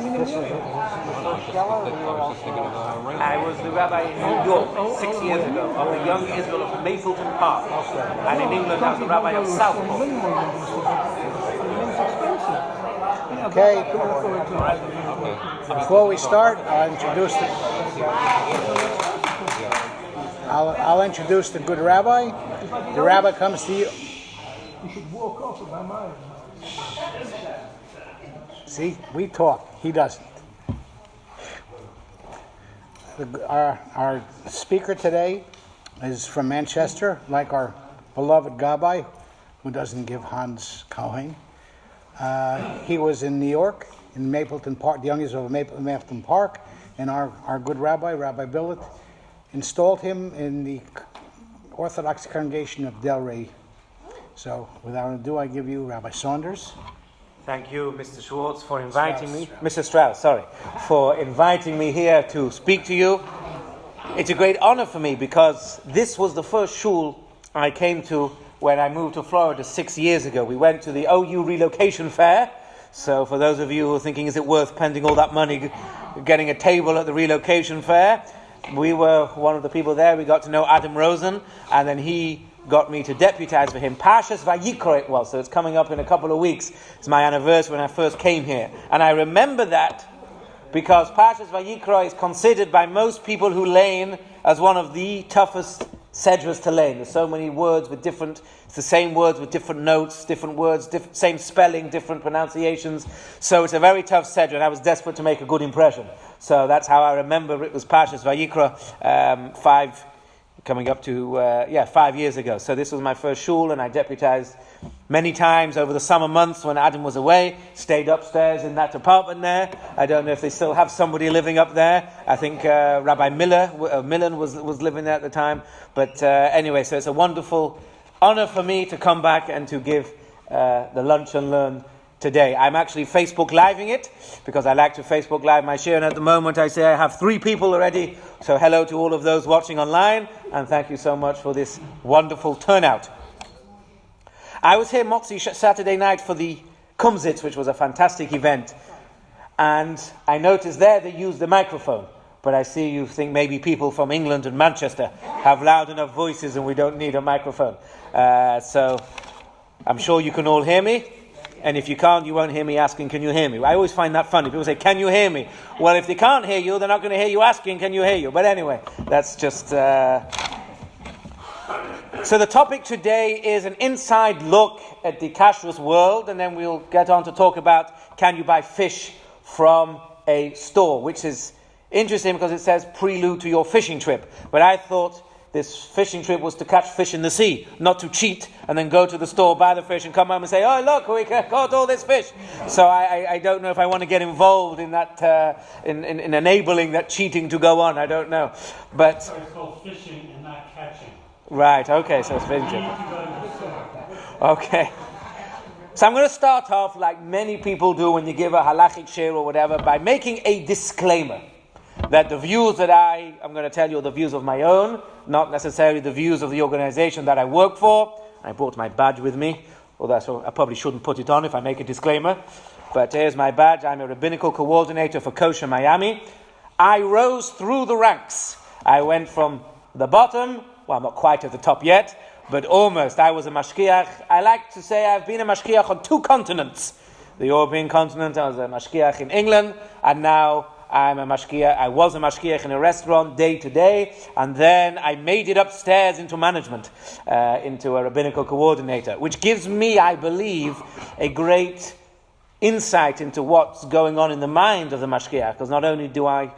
I was the rabbi in New York 6 years ago of the Young Israel of Mapleton Park, and in England I was the rabbi of Southport. Okay. Before we start, I'll introduce the good rabbi. The rabbi comes to you. You should walk off with my mind. See, we talk. He doesn't. Our speaker today is from Manchester, like our beloved Rabbi, who doesn't give Hans Cohen. He was in New York, in Mapleton Park, the young Israel of Mapleton Park, and our good rabbi, Rabbi Billet, installed him in the Orthodox congregation of Delray. So, without ado, I give you Rabbi Saunders. Thank you, Mr. Schwartz, for inviting me. Mr. Strauss, for inviting me here to speak to you. It's a great honor for me because this was the first shul I came to when I moved to Florida 6 years ago. We went to the OU relocation fair. So for those of you who are thinking, is it worth spending all that money getting a table at the relocation fair? We were one of the people there. We got to know Adam Rosen, and then he got me to deputize for him. Parshas Vayikra it was, so it's coming up in a couple of weeks. It's my anniversary when I first came here. And I remember that because Parshas Vayikra is considered by most people who learn as one of the toughest sedras to learn. There's so many words with it's the same words with different notes, different words, same spelling, different pronunciations. So it's a very tough sedra, and I was desperate to make a good impression. So that's how I remember it was Parshas Vayikra 5 years ago. So this was my first shul, and I deputized many times over the summer months when Adam was away, stayed upstairs in that apartment there. I don't know if they still have somebody living up there. I think Rabbi Millen was living there at the time. But anyway, so it's a wonderful honor for me to come back and to give the Lunch and Learn today. I'm actually Facebook Living it because I like to Facebook Live my Shiur, and at the moment I say I have 3 people already. So hello to all of those watching online, and thank you so much for this wonderful turnout. I was here Saturday night for the Kumsitz, which was a fantastic event, and I noticed there they used the microphone, but I see you think maybe people from England and Manchester have loud enough voices and we don't need a microphone. So I'm sure you can all hear me. And if you can't, you won't hear me asking, can you hear me? I always find that funny. People say, can you hear me? Well, if they can't hear you, they're not going to hear you asking, can you hear you? But anyway, that's just... So the topic today is an inside look at the kashrut world, and then we'll get on to talk about, can you buy fish from a store? Which is interesting because it says prelude to your fishing trip. But I thought this fishing trip was to catch fish in the sea, not to cheat and then go to the store, buy the fish and come home and say, oh look, we caught all this fish. So I don't know if I want to get involved in that, in enabling that cheating to go on. I don't know. But So it's called fishing and not catching. Right, okay, so it's fishing. Okay. So I'm going to start off like many people do when you give a halachic shiur or whatever by making a disclaimer that the views that I'm going to tell you are the views of my own, not necessarily the views of the organization that I work for. I brought my badge with me, although I probably shouldn't put it on if I make a disclaimer. But here's my badge. I'm a rabbinical coordinator for Kosher Miami. I rose through the ranks. I went from the bottom, well, I'm not quite at the top yet, but almost. I was a mashkiach. I like to say I've been a mashkiach on 2 continents. The European continent, I was a mashkiach in England, and now I was a mashkiach in a restaurant day to day, and then I made it upstairs into management, into a rabbinical coordinator, which gives me, I believe, a great insight into what's going on in the mind of the mashkiach, because not only do I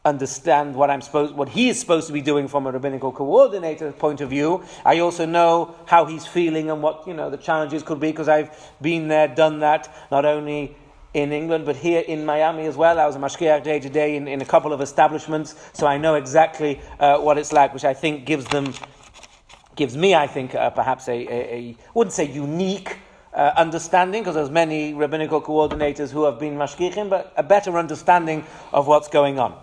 understand what he is supposed to be doing from a rabbinical coordinator point of view, I also know how he's feeling and what the challenges could be, because I've been there, done that, not only in England, but here in Miami as well. I was a mashkiach day to day in a couple of establishments, so I know exactly what it's like, which I think gives me, perhaps a wouldn't say unique understanding, because there's many rabbinical coordinators who have been mashkichim, but a better understanding of what's going on.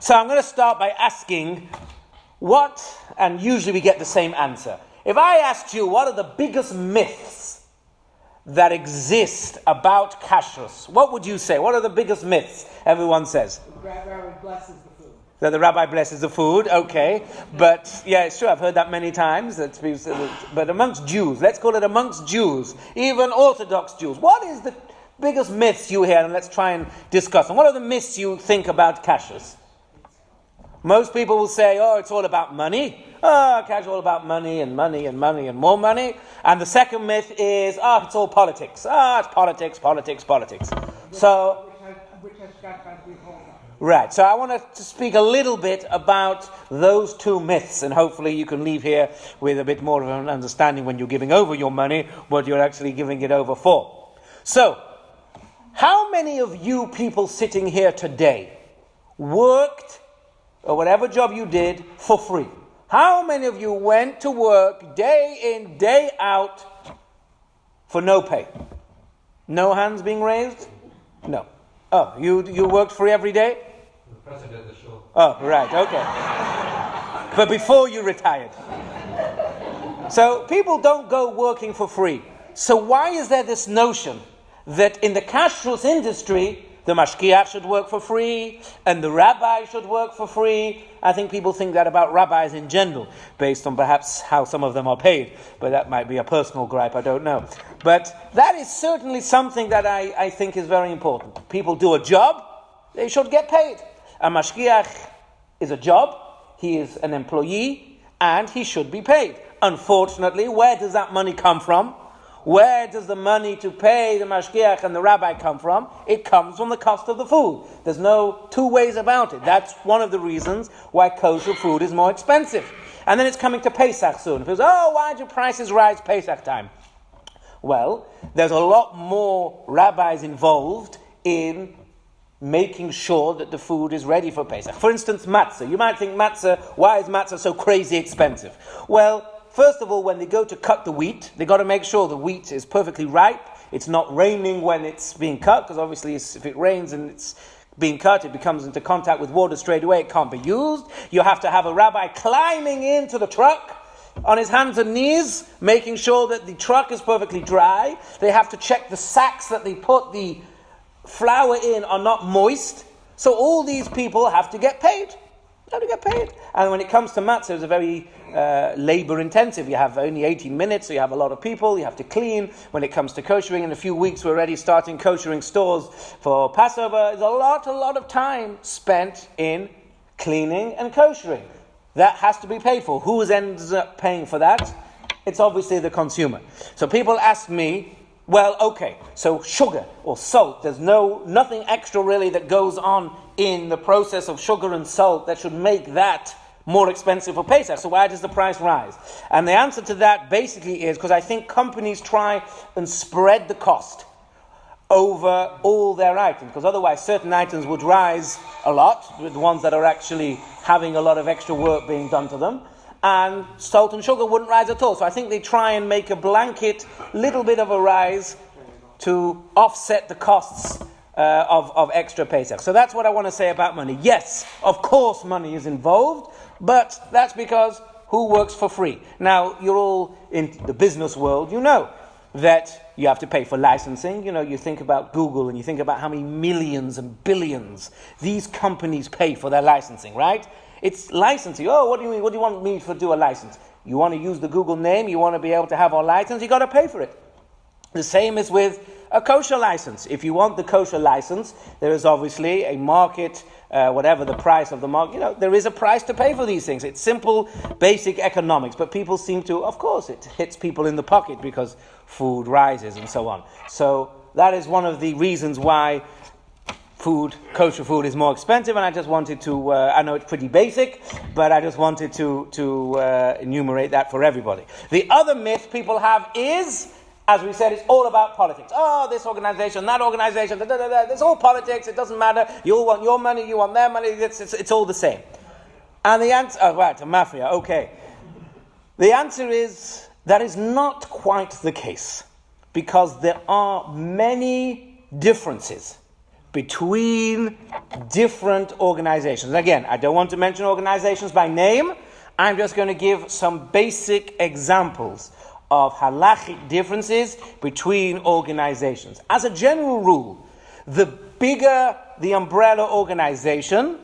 So I'm going to start by asking and usually we get the same answer. If I asked you, what are the biggest myths that exist about kashrut? What would you say? What are the biggest myths everyone says? The rabbi blesses the food. That the rabbi blesses the food, okay. But, yeah, it's true, I've heard that many times. But amongst Jews, let's call it amongst Jews, even Orthodox Jews, what is the biggest myths you hear? And let's try and discuss them. What are the myths you think about kashrut? Most people will say, oh, it's all about money. Oh, kashrut all about money and money and money and more money. And the second myth is, it's all politics. It's politics, politics, politics. So, Which has got to be hold on. right, so I want to speak a little bit about those two myths, and hopefully you can leave here with a bit more of an understanding when you're giving over your money, what you're actually giving it over for. So, how many of you people sitting here today worked, or whatever job you did, for free? How many of you went to work day in, day out for no pay? No hands being raised? No. Oh, you worked free every day? The president of the shul. Oh, right, okay. But before you retired. So people don't go working for free. So why is there this notion that in the kashrut industry, the mashkiach should work for free, and the rabbi should work for free? I think people think that about rabbis in general, based on perhaps how some of them are paid. But that might be a personal gripe, I don't know. But that is certainly something that I think is very important. People do a job, they should get paid. A mashkiach is a job, he is an employee, and he should be paid. Unfortunately, where does that money come from? Where does the money to pay the mashkiach and the rabbi come from? It comes from the cost of the food. There's no two ways about it. That's one of the reasons why kosher food is more expensive. And then it's coming to Pesach soon. People say, why do prices rise Pesach time? Well, there's a lot more rabbis involved in making sure that the food is ready for Pesach. For instance, matzah. You might think why is matzah so crazy expensive? Well, first of all, when they go to cut the wheat, they got to make sure the wheat is perfectly ripe. It's not raining when it's being cut, because obviously if it rains and it's being cut, it becomes into contact with water straight away. It can't be used. You have to have a rabbi climbing into the truck on his hands and knees, making sure that the truck is perfectly dry. They have to check the sacks that they put the flour in are not moist. So all these people have to get paid. And when it comes to matzah, it's a very labor intensive. You have only 18 minutes, so you have a lot of people, you have to clean. When it comes to koshering, in a few weeks we're already starting koshering stores for Passover. There's a lot of time spent in cleaning and koshering. That has to be paid for. Who ends up paying for that? It's obviously the consumer. So people ask me, well, okay, so sugar or salt, there's nothing extra really that goes on in the process of sugar and salt that should make that more expensive for Pesach. So why does the price rise? And the answer to that basically is because I think companies try and spread the cost over all their items, because otherwise certain items would rise a lot, with the ones that are actually having a lot of extra work being done to them, and salt and sugar wouldn't rise at all. So I think they try and make a blanket little bit of a rise to offset the costs of extra Pesach. So that's what I want to say about money. Yes, of course money is involved, but that's because who works for free? Now, you're all in the business world, you know that you have to pay for licensing. You know, you think about Google and you think about how many millions and billions these companies pay for their licensing, right? It's licensing. Oh, what do you mean? What do you want me to do a license? You want to use the Google name, you want to be able to have our license, you got to pay for it. The same is with a kosher license. If you want the kosher license, there is obviously a market, whatever the price of the market, you know, there is a price to pay for these things. It's simple, basic economics, but people seem to, of course, it hits people in the pocket because food rises and so on. So that is one of the reasons why kosher food is more expensive, and I just wanted to, I know it's pretty basic, but I just wanted to enumerate that for everybody. The other myth people have is, as we said, it's all about politics. Oh, this organization, that organization, it's all politics, it doesn't matter. You all want your money, you want their money, it's all the same. And the answer, a mafia, okay. The answer is, that is not quite the case, because there are many differences between different organizations. Again, I don't want to mention organizations by name. I'm just going to give some basic examples of halachic differences between organizations. As a general rule, the bigger the umbrella organization,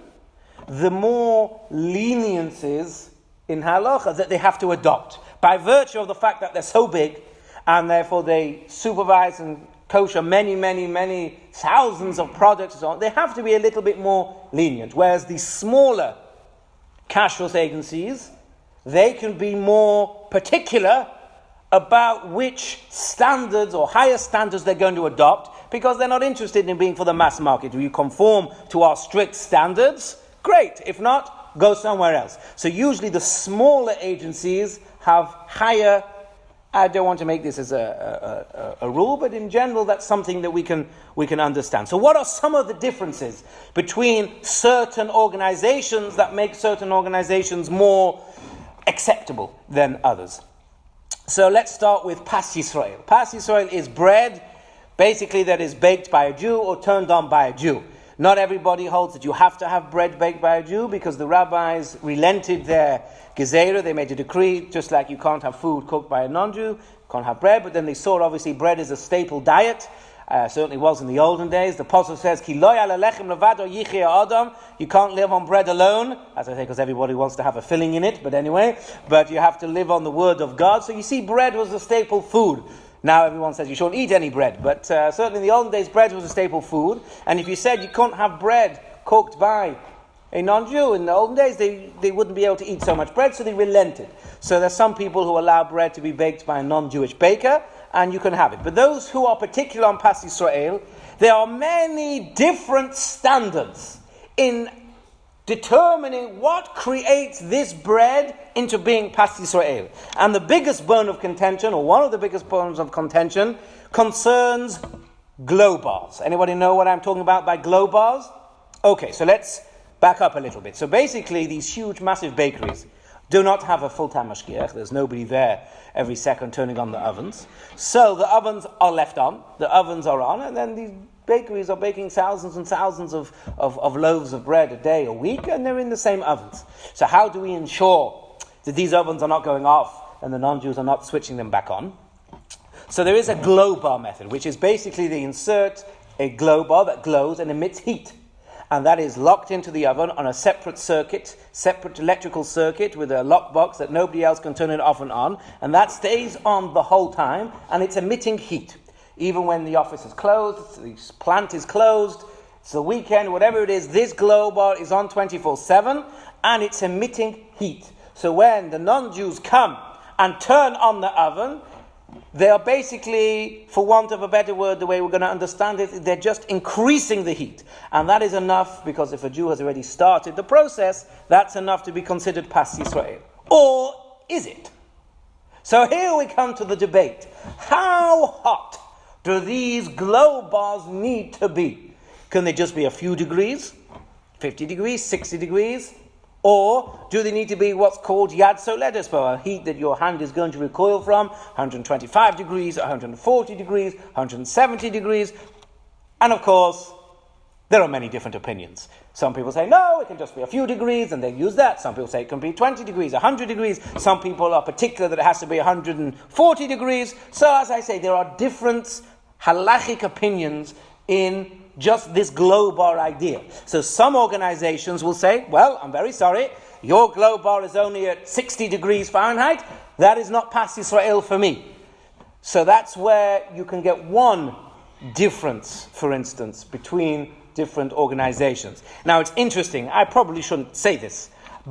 the more leniencies in halacha that they have to adopt. By virtue of the fact that they're so big, and therefore they supervise and kosher many thousands of products and so on, they have to be a little bit more lenient. Whereas the smaller kashrut agencies, they can be more particular about which standards or higher standards they're going to adopt, because they're not interested in being for the mass market. Do you conform to our strict standards? Great. If not, go somewhere else. So usually the smaller agencies have higher, I don't want to make this as a rule, but in general that's something that we can understand. So what are some of the differences between certain organizations that make certain organizations more acceptable than others? So let's start with Pas Yisrael. Pas Yisrael is bread, basically, that is baked by a Jew or turned on by a Jew. Not everybody holds that you have to have bread baked by a Jew, because the rabbis relented their gezerah. They made a decree, just like you can't have food cooked by a non-Jew, you can't have bread. But then they saw, obviously, bread is a staple diet. Certainly was in the olden days. The apostle says, "Ki lo ya'al lechem levado yichya adam." You can't live on bread alone, as I say, because everybody wants to have a filling in it. But anyway, but you have to live on the word of God. So you see, bread was a staple food. Now everyone says you shouldn't eat any bread, but certainly in the olden days, bread was a staple food. And if you said you can't have bread cooked by a non-Jew, in the olden days, they wouldn't be able to eat so much bread, so they relented. So there's some people who allow bread to be baked by a non-Jewish baker, and you can have it. But those who are particular on Pas Yisrael, there are many different standards in determining what creates this bread into being Pas Yisrael. And the biggest bone of contention, or one of the biggest bones of contention, concerns glow bars. Anybody know what I'm talking about by glow bars? Okay, so let's back up a little bit. So basically, these huge, massive bakeries do not have a full-time mashgiach. There's nobody there every second turning on the ovens. So the ovens are left on, the ovens are on, and then these bakeries are baking thousands and thousands of loaves of bread a day, a week, and they're in the same ovens. So how do we ensure that these ovens are not going off and the non-Jews are not switching them back on? So there is a glow bar method, which is basically they insert a glow bar that glows and emits heat. And that is locked into the oven on a separate circuit, separate electrical circuit with a lock box that nobody else can turn it off and on. And that stays on the whole time, and it's emitting heat. Even when the office is closed, the plant is closed, it's the weekend, whatever it is, this glow bar is on 24/7, and it's emitting heat. So when the non-Jews come and turn on the oven, they are basically, for want of a better word, the way we're going to understand it, they're just increasing the heat. And that is enough, because if a Jew has already started the process, that's enough to be considered Pas Yisrael. Or is it? So here we come to the debate. How hot do these glow bars need to be? Can they just be a few degrees? 50 degrees, 60 degrees? Or do they need to be what's called yad soledes, a heat that your hand is going to recoil from, 125 degrees, 140 degrees, 170 degrees? And of course, there are many different opinions. Some people say, no, it can just be a few degrees, and they use that. Some people say it can be 20 degrees, 100 degrees. Some people are particular that it has to be 140 degrees. So as I say, there are different halachic opinions in just this glow bar idea. So some organizations will say, well, I'm very sorry, your glow bar is only at 60 degrees Fahrenheit. That is not Pas Yisrael for me. So that's where you can get one difference, for instance, between different organizations. Now, it's interesting. I probably shouldn't say this,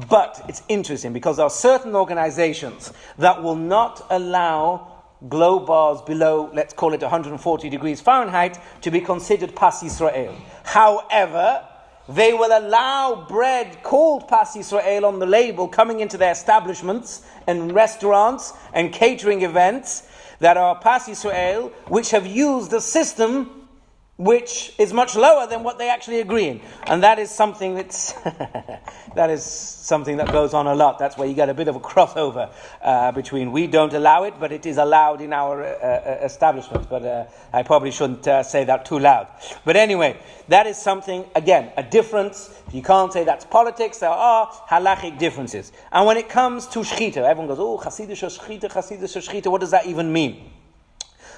but it's interesting because there are certain organizations that will not allow glow bars below, let's call it 140 degrees Fahrenheit, to be considered Pas Yisrael. However, they will allow bread called Pas Yisrael on the label coming into their establishments and restaurants and catering events that are Pas Yisrael, which have used the system which is much lower than what they actually agree in. And that is something that's that is something that goes on a lot. That's where you get a bit of a crossover between we don't allow it, but it is allowed in our establishment. But I probably shouldn't say that too loud. But anyway, that is something, again, a difference. You can't say that's politics. There are halachic differences. And when it comes to shechita, everyone goes, oh, chasidische shechita, what does that even mean?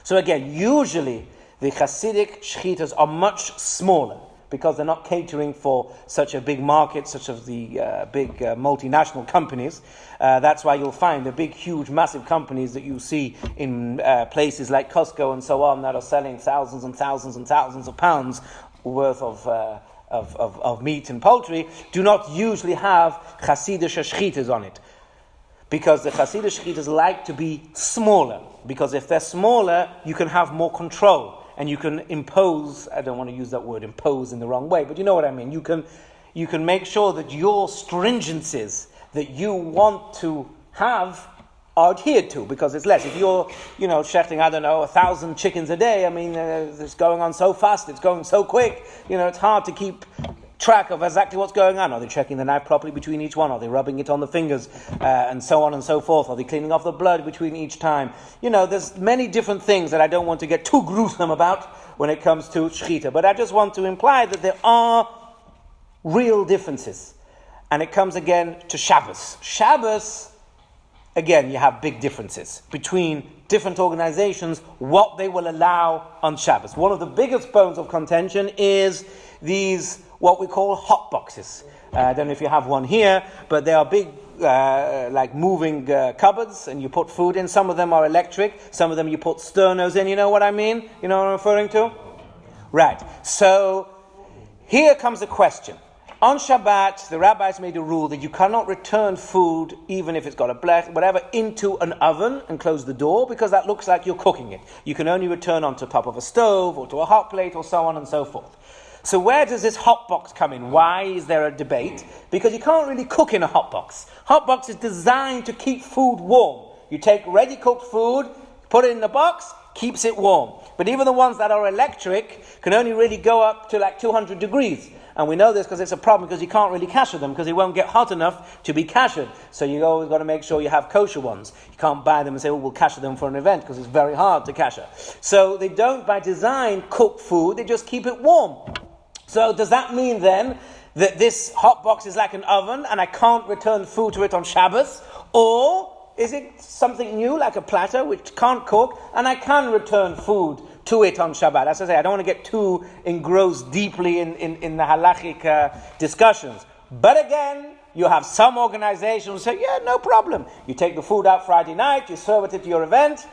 So again, usually the Hasidic shechitas are much smaller because they're not catering for such a big market, such as the big multinational companies. That's why you'll find the big, huge, massive companies that you see in places like Costco and so on that are selling thousands and thousands and thousands of pounds worth of meat and poultry do not usually have Hasidic shechitas on it. Because the Hasidic shechitas like to be smaller. Because if they're smaller, you can have more control. And you can impose, I don't want to use that word impose in the wrong way, but you know what I mean. You can make sure that your stringencies that you want to have are adhered to, because it's less. If you're, shechting, 1,000 chickens a day, it's going on so fast, it's going so quick, it's hard to keep track of exactly what's going on. Are they checking the knife properly between each one? Are they rubbing it on the fingers? And so on and so forth. Are they cleaning off the blood between each time? There's many different things that I don't want to get too gruesome about when it comes to shechita. But I just want to imply that there are real differences. And it comes again to Shabbos. Shabbos, again, you have big differences between different organizations, what they will allow on Shabbos. One of the biggest bones of contention is these what we call hot boxes. I don't know if you have one here, but they are big, like moving cupboards, and you put food in. Some of them are electric, some of them you put sternos in, you know what I mean? You know what I'm referring to? Right. So, here comes the question. On Shabbat, the rabbis made a rule that you cannot return food, even if it's got a black, whatever, into an oven and close the door, because that looks like you're cooking it. You can only return onto top of a stove, or to a hot plate, or so on and so forth. So where does this hot box come in? Why is there a debate? Because you can't really cook in a hot box. Hot box is designed to keep food warm. You take ready cooked food, put it in the box, keeps it warm. But even the ones that are electric can only really go up to like 200 degrees. And we know this because it's a problem, because you can't really kasher them because they won't get hot enough to be kashered. So you always got to make sure you have kosher ones. You can't buy them and say, oh, we'll kasher them for an event, because it's very hard to kasher. So they don't, by design, cook food. They just keep it warm. So does that mean then that this hot box is like an oven and I can't return food to it on Shabbos? Or is it something new, like a platter which can't cook, and I can return food to it on Shabbat? As I say, I don't want to get too engrossed deeply in the halachic discussions. But again, you have some organizations who say, yeah, no problem. You take the food out Friday night, you serve it at your event,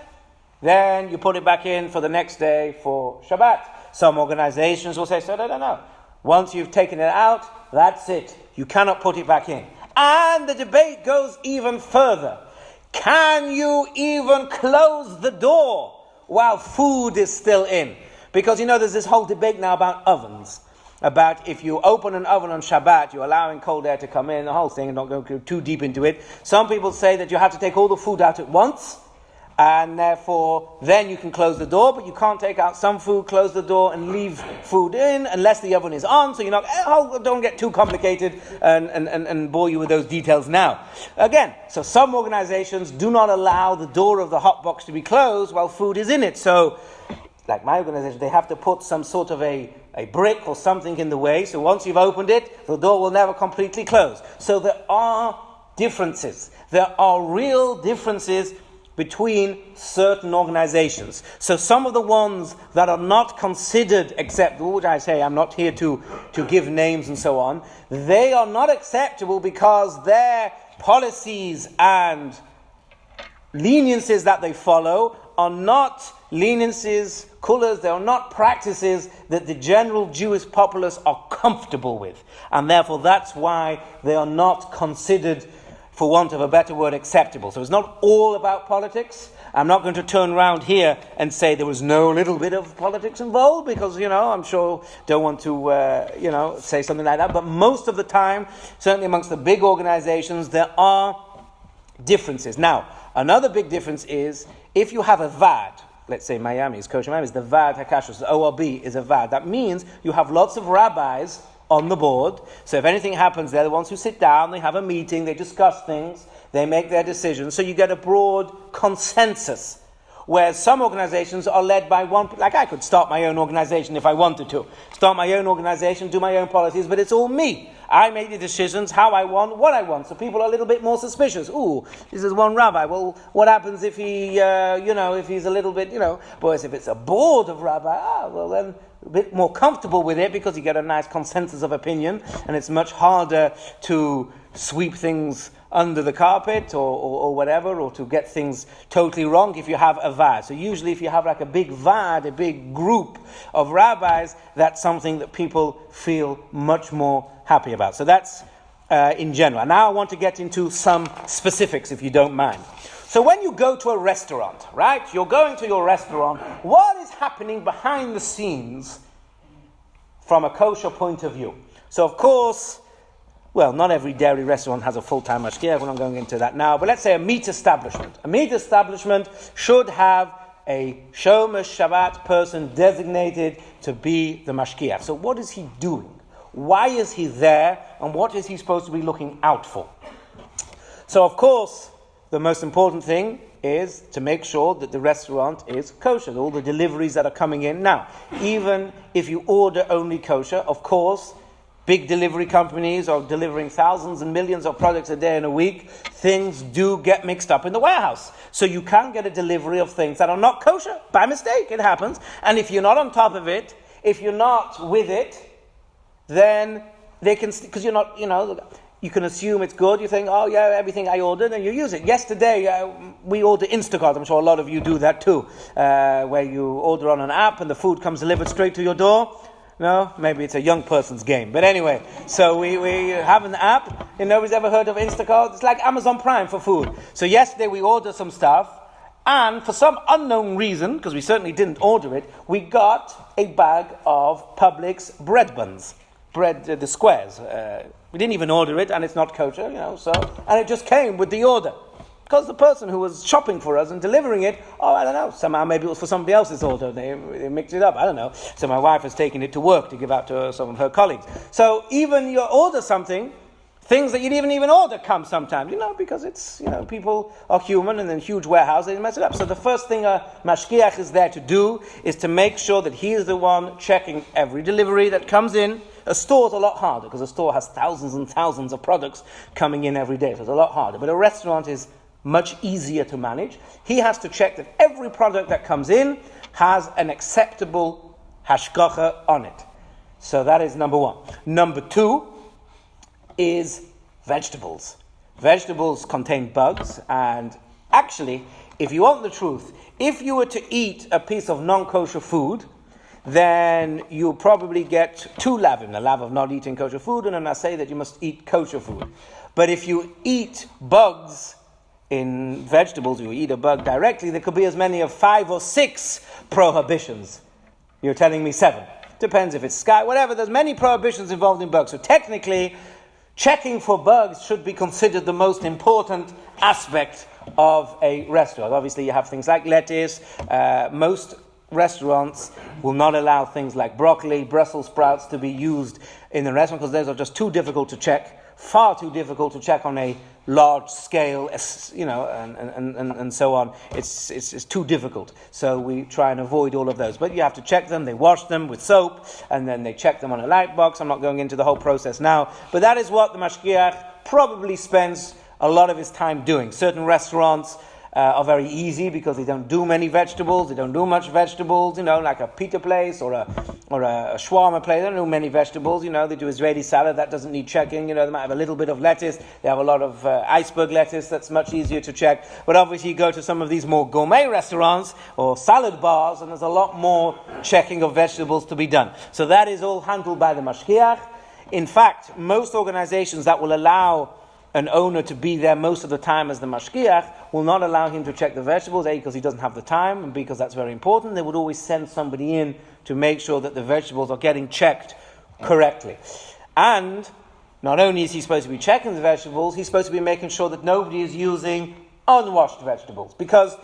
then you put it back in for the next day for Shabbat. Some organizations will say, no. Once you've taken it out, that's it. You cannot put it back in. And the debate goes even further. Can you even close the door while food is still in? Because, there's this whole debate now about ovens. About if you open an oven on Shabbat, you're allowing cold air to come in, the whole thing, and not go too deep into it. Some people say that you have to take all the food out at once, and therefore, then you can close the door, but you can't take out some food, close the door, and leave food in unless the oven is on. So don't get too complicated and bore you with those details now. Again, so some organizations do not allow the door of the hot box to be closed while food is in it. So, like my organization, they have to put some sort of a brick or something in the way. So once you've opened it, the door will never completely close. So there are differences. There are real differences between certain organizations. So some of the ones that are not considered acceptable, which I say I'm not here to give names and so on, they are not acceptable because their policies and leniencies that they follow are not leniencies, kulas, they are not practices that the general Jewish populace are comfortable with. And therefore that's why they are not considered, for want of a better word, acceptable. So it's not all about politics. I'm not going to turn around here and say there was no little bit of politics involved, because, I'm sure don't want to, say something like that. But most of the time, certainly amongst the big organizations, there are differences. Now, another big difference is if you have a vad, let's say Miami, is Kosher Miami, is the Vad HaKashrut. The OLB is a Vad. That means you have lots of rabbis on the board. So if anything happens, they're the ones who sit down, they have a meeting, they discuss things, they make their decisions. So you get a broad consensus. Whereas some organizations are led by one, like I could start my own organization if I wanted to. Start my own organization, do my own policies, but it's all me. I make the decisions, how I want, what I want. So people are a little bit more suspicious. Ooh, this is one rabbi. Well, what happens if he, if he's a little bit, Whereas if it's a board of rabbi, well then a bit more comfortable with it because you get a nice consensus of opinion and it's much harder to sweep things under the carpet or whatever, or to get things totally wrong if you have a vad. So usually if you have like a big vad, a big group of rabbis, that's something that people feel much more happy about. So that's in general. Now I want to get into some specifics, if you don't mind. So when you go to a restaurant, right? You're going to your restaurant. What is happening behind the scenes from a kosher point of view? So of course, well, not every dairy restaurant has a full-time mashgiach. We're not going into that now. But let's say a meat establishment. A meat establishment should have a Shomer Shabbat person designated to be the mashgiach. So what is he doing? Why is he there? And what is he supposed to be looking out for? So, of course, the most important thing is to make sure that the restaurant is kosher. All the deliveries that are coming in. Now, even if you order only kosher, of course, big delivery companies are delivering thousands and millions of products a day and a week. Things do get mixed up in the warehouse. So you can get a delivery of things that are not kosher by mistake. It happens. And if you're not on top of it, if you're not with it, then they can, because you're not, you can assume it's good. You think, oh yeah, everything I ordered, and you use it. Yesterday, we ordered Instacart. I'm sure a lot of you do that too, where you order on an app and the food comes delivered straight to your door. No, maybe it's a young person's game. But anyway, so we have an app. Nobody's ever heard of Instacart. It's like Amazon Prime for food. So yesterday we ordered some stuff, and for some unknown reason, because we certainly didn't order it, we got a bag of Publix bread buns. Bread, the squares. We didn't even order it, and it's not kosher, and it just came with the order. Because the person who was shopping for us and delivering it, I don't know, somehow maybe it was for somebody else's order. They mixed it up, I don't know. So my wife has taken it to work to give out to some of her colleagues. So even you order something, things that you didn't even order come sometimes, because it's, people are human, and in huge warehouse they mess it up. So the first thing a mashgiach is there to do is to make sure that he is the one checking every delivery that comes in. A store's a lot harder because a store has thousands and thousands of products coming in every day, so it's a lot harder. But a restaurant is much easier to manage. He has to check that every product that comes in has an acceptable hashgacha on it. So that is number one. Number two is vegetables. Vegetables contain bugs, and actually, if you want the truth, if you were to eat a piece of non-kosher food, then you'll probably get two lavim, the lav of not eating kosher food, and then I say that you must eat kosher food. But if you eat bugs in vegetables, you eat a bug directly, there could be as many as 5 or 6 prohibitions. You're telling me 7. Depends if it's sky, whatever. There's many prohibitions involved in bugs. So technically, checking for bugs should be considered the most important aspect of a restaurant. Obviously, you have things like lettuce. Most restaurants will not allow things like broccoli, Brussels sprouts to be used in the restaurant because those are just too difficult to check, far too difficult to check on a large scale, and so on. It's too difficult. So we try and avoid all of those. But you have to check them. They wash them with soap, and then they check them on a light box. I'm not going into the whole process now. But that is what the mashgiach probably spends a lot of his time doing. Certain restaurants are very easy because they don't do many vegetables. They don't do much vegetables, like a pita place or a shawarma place. They don't do many vegetables. They do Israeli salad. That doesn't need checking. They might have a little bit of lettuce. They have a lot of iceberg lettuce. That's much easier to check. But obviously you go to some of these more gourmet restaurants or salad bars, and there's a lot more checking of vegetables to be done. So that is all handled by the mashgiach. In fact, most organizations that will allow an owner to be there most of the time as the mashgiach will not allow him to check the vegetables, A, because he doesn't have the time, and because that's very important. They would always send somebody in to make sure that the vegetables are getting checked correctly. And not only is he supposed to be checking the vegetables, he's supposed to be making sure that nobody is using unwashed vegetables. Because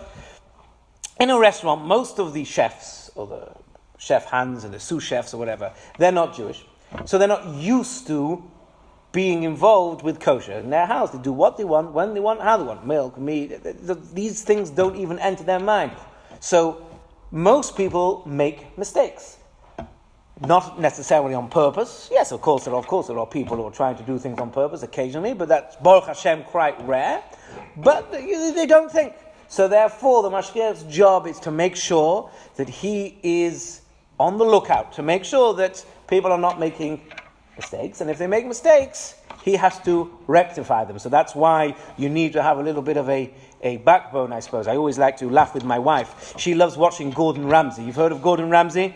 in a restaurant, most of the chefs, or the chef hands and the sous chefs or whatever, they're not Jewish. So they're not used to being involved with kosher in their house. They do what they want, when they want, how they want. Milk, meat, these things don't even enter their mind. So most people make mistakes. Not necessarily on purpose. Yes, of course there are people who are trying to do things on purpose occasionally, but that's, Baruch Hashem, quite rare. But they don't think. So therefore, the mashgiach's job is to make sure that he is on the lookout, to make sure that people are not making mistakes. And if they make mistakes, he has to rectify them. So that's why you need to have a little bit of a backbone, I suppose. I always like to laugh with my wife. She loves watching Gordon Ramsay. You've heard of Gordon Ramsay?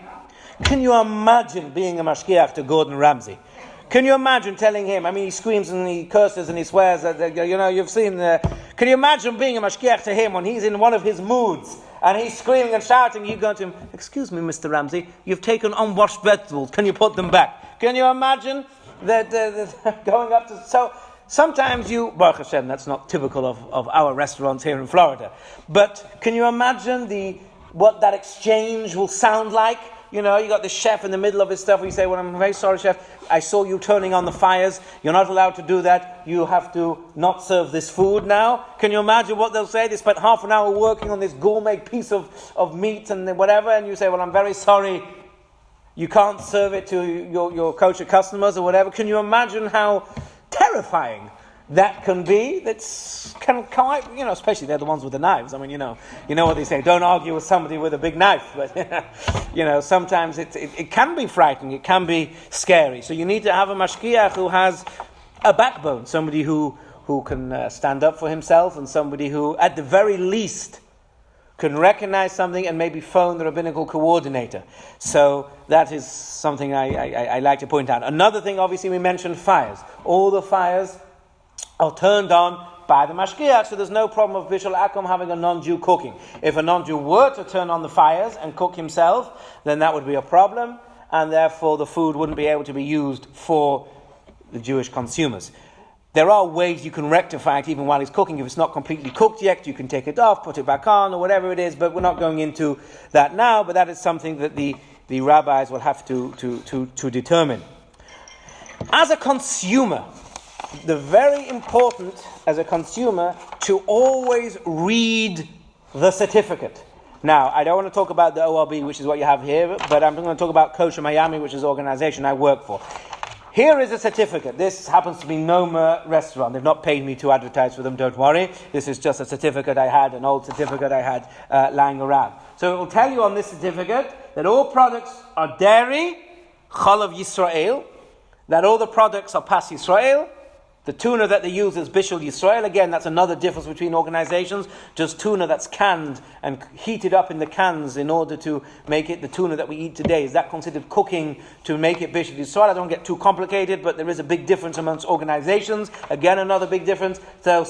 Can you imagine being a mashgiach to Gordon Ramsay? Can you imagine telling him, he screams and he curses and he swears, you've seen can you imagine being a mashgiach to him when he's in one of his moods and he's screaming and shouting, you go to him, excuse me, Mr. Ramsay, you've taken unwashed vegetables, can you put them back? Can you imagine that going up to, so sometimes Baruch Hashem, that's not typical of our restaurants here in Florida, but can you imagine what that exchange will sound like? You got the chef in the middle of his stuff. You say, well, I'm very sorry, chef. I saw you turning on the fires. You're not allowed to do that. You have to not serve this food now. Can you imagine what they'll say? They spent half an hour working on this gourmet piece of meat and whatever. And you say, well, I'm very sorry. You can't serve it to your kosher customers or whatever. Can you imagine how terrifying that can be? That's kind of quite, especially they're the ones with the knives. You know what they say, don't argue with somebody with a big knife. But, sometimes it can be frightening, it can be scary. So you need to have a mashgiach who has a backbone, somebody who can stand up for himself, and somebody who, at the very least, can recognize something and maybe phone the rabbinical coordinator. So that is something I like to point out. Another thing, obviously, we mentioned fires. All the fires are turned on by the mashgiach, so there's no problem of Bishul Akum having a non-Jew cooking. If a non-Jew were to turn on the fires and cook himself, then that would be a problem, and therefore the food wouldn't be able to be used for the Jewish consumers. There are ways you can rectify it even while he's cooking. If it's not completely cooked yet, you can take it off, put it back on, or whatever it is, but we're not going into that now, but that is something that the rabbis will have to determine. As a consumer, very important as a consumer to always read the certificate. Now, I don't want to talk about the ORB, which is what you have here, but I'm going to talk about Kosher Miami, which is the organization I work for. Here is a certificate. This happens to be Noma Restaurant. They've not paid me to advertise for them, don't worry. This is just a certificate I had, an old certificate I had lying around. So it will tell you on this certificate that all products are dairy, Chalav Yisrael, that all the products are Pas Yisrael. The tuna that they use is Bishul Yisrael. Again, that's another difference between organizations. Just tuna that's canned and heated up in the cans in order to make it the tuna that we eat today. Is that considered cooking to make it Bishul Yisrael? I don't get too complicated, but there is a big difference amongst organizations. Again, another big difference. So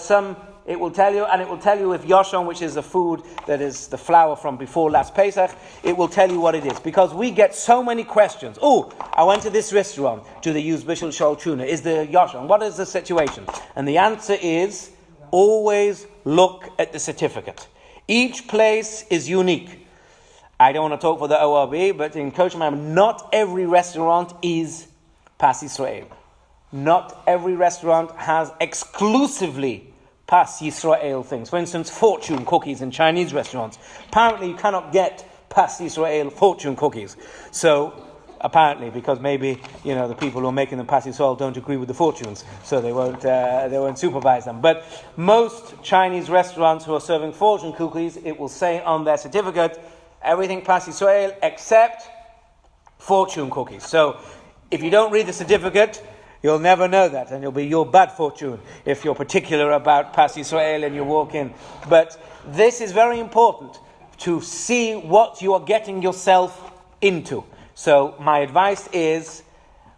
it will tell you, and it will tell you if Yoshon, which is the food that is the flour from before last Pesach, it will tell you what it is. Because we get so many questions. Oh, I went to this restaurant. Do they use Bishul Shol tuna? Is the Yoshon? What is the situation? And the answer is, always look at the certificate. Each place is unique. I don't want to talk for the ORB, but in Kosher Miami, not every restaurant is Pas Yisrael. Not every restaurant has exclusively Pas Yisrael things. For instance, fortune cookies in Chinese restaurants. Apparently you cannot get Pas Yisrael fortune cookies. So, apparently, because maybe, the people who are making them Pas Yisrael don't agree with the fortunes, so they won't supervise them. But most Chinese restaurants who are serving fortune cookies, it will say on their certificate, everything Pas Yisrael except fortune cookies. So, if you don't read the certificate, you'll never know that, and it'll be your bad fortune if you're particular about Pas Yisrael and you walk in. But this is very important to see what you are getting yourself into. So my advice is,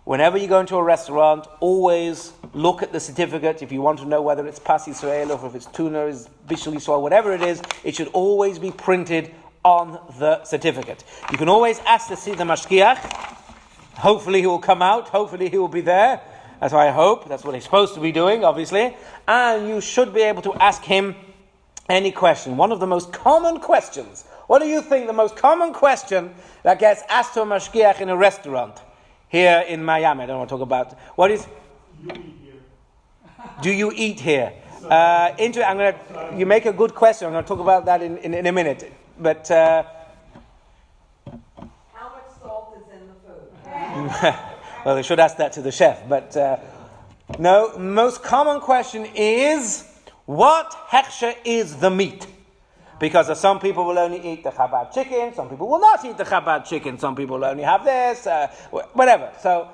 whenever you go into a restaurant, always look at the certificate. If you want to know whether it's Pas Yisrael or if it's tuna, is Bishul Yisrael, whatever it is, it should always be printed on the certificate. You can always ask to see the mashgiach. Hopefully he will come out. Hopefully he will be there. That's what I hope. That's what he's supposed to be doing, obviously. And you should be able to ask him any question. One of the most common questions What do you think the most common question that gets asked to a mashgiach in a restaurant here in Miami? I don't want to talk about. What is? Do you eat here? You make a good question. I'm going to talk about that in a minute. But How much salt is in the food? well, they should ask that to the chef. But no, most common question is, what hechsher is the meat? Because some people will only eat the Chabad chicken, some people will not eat the Chabad chicken, some people will only have this, whatever. So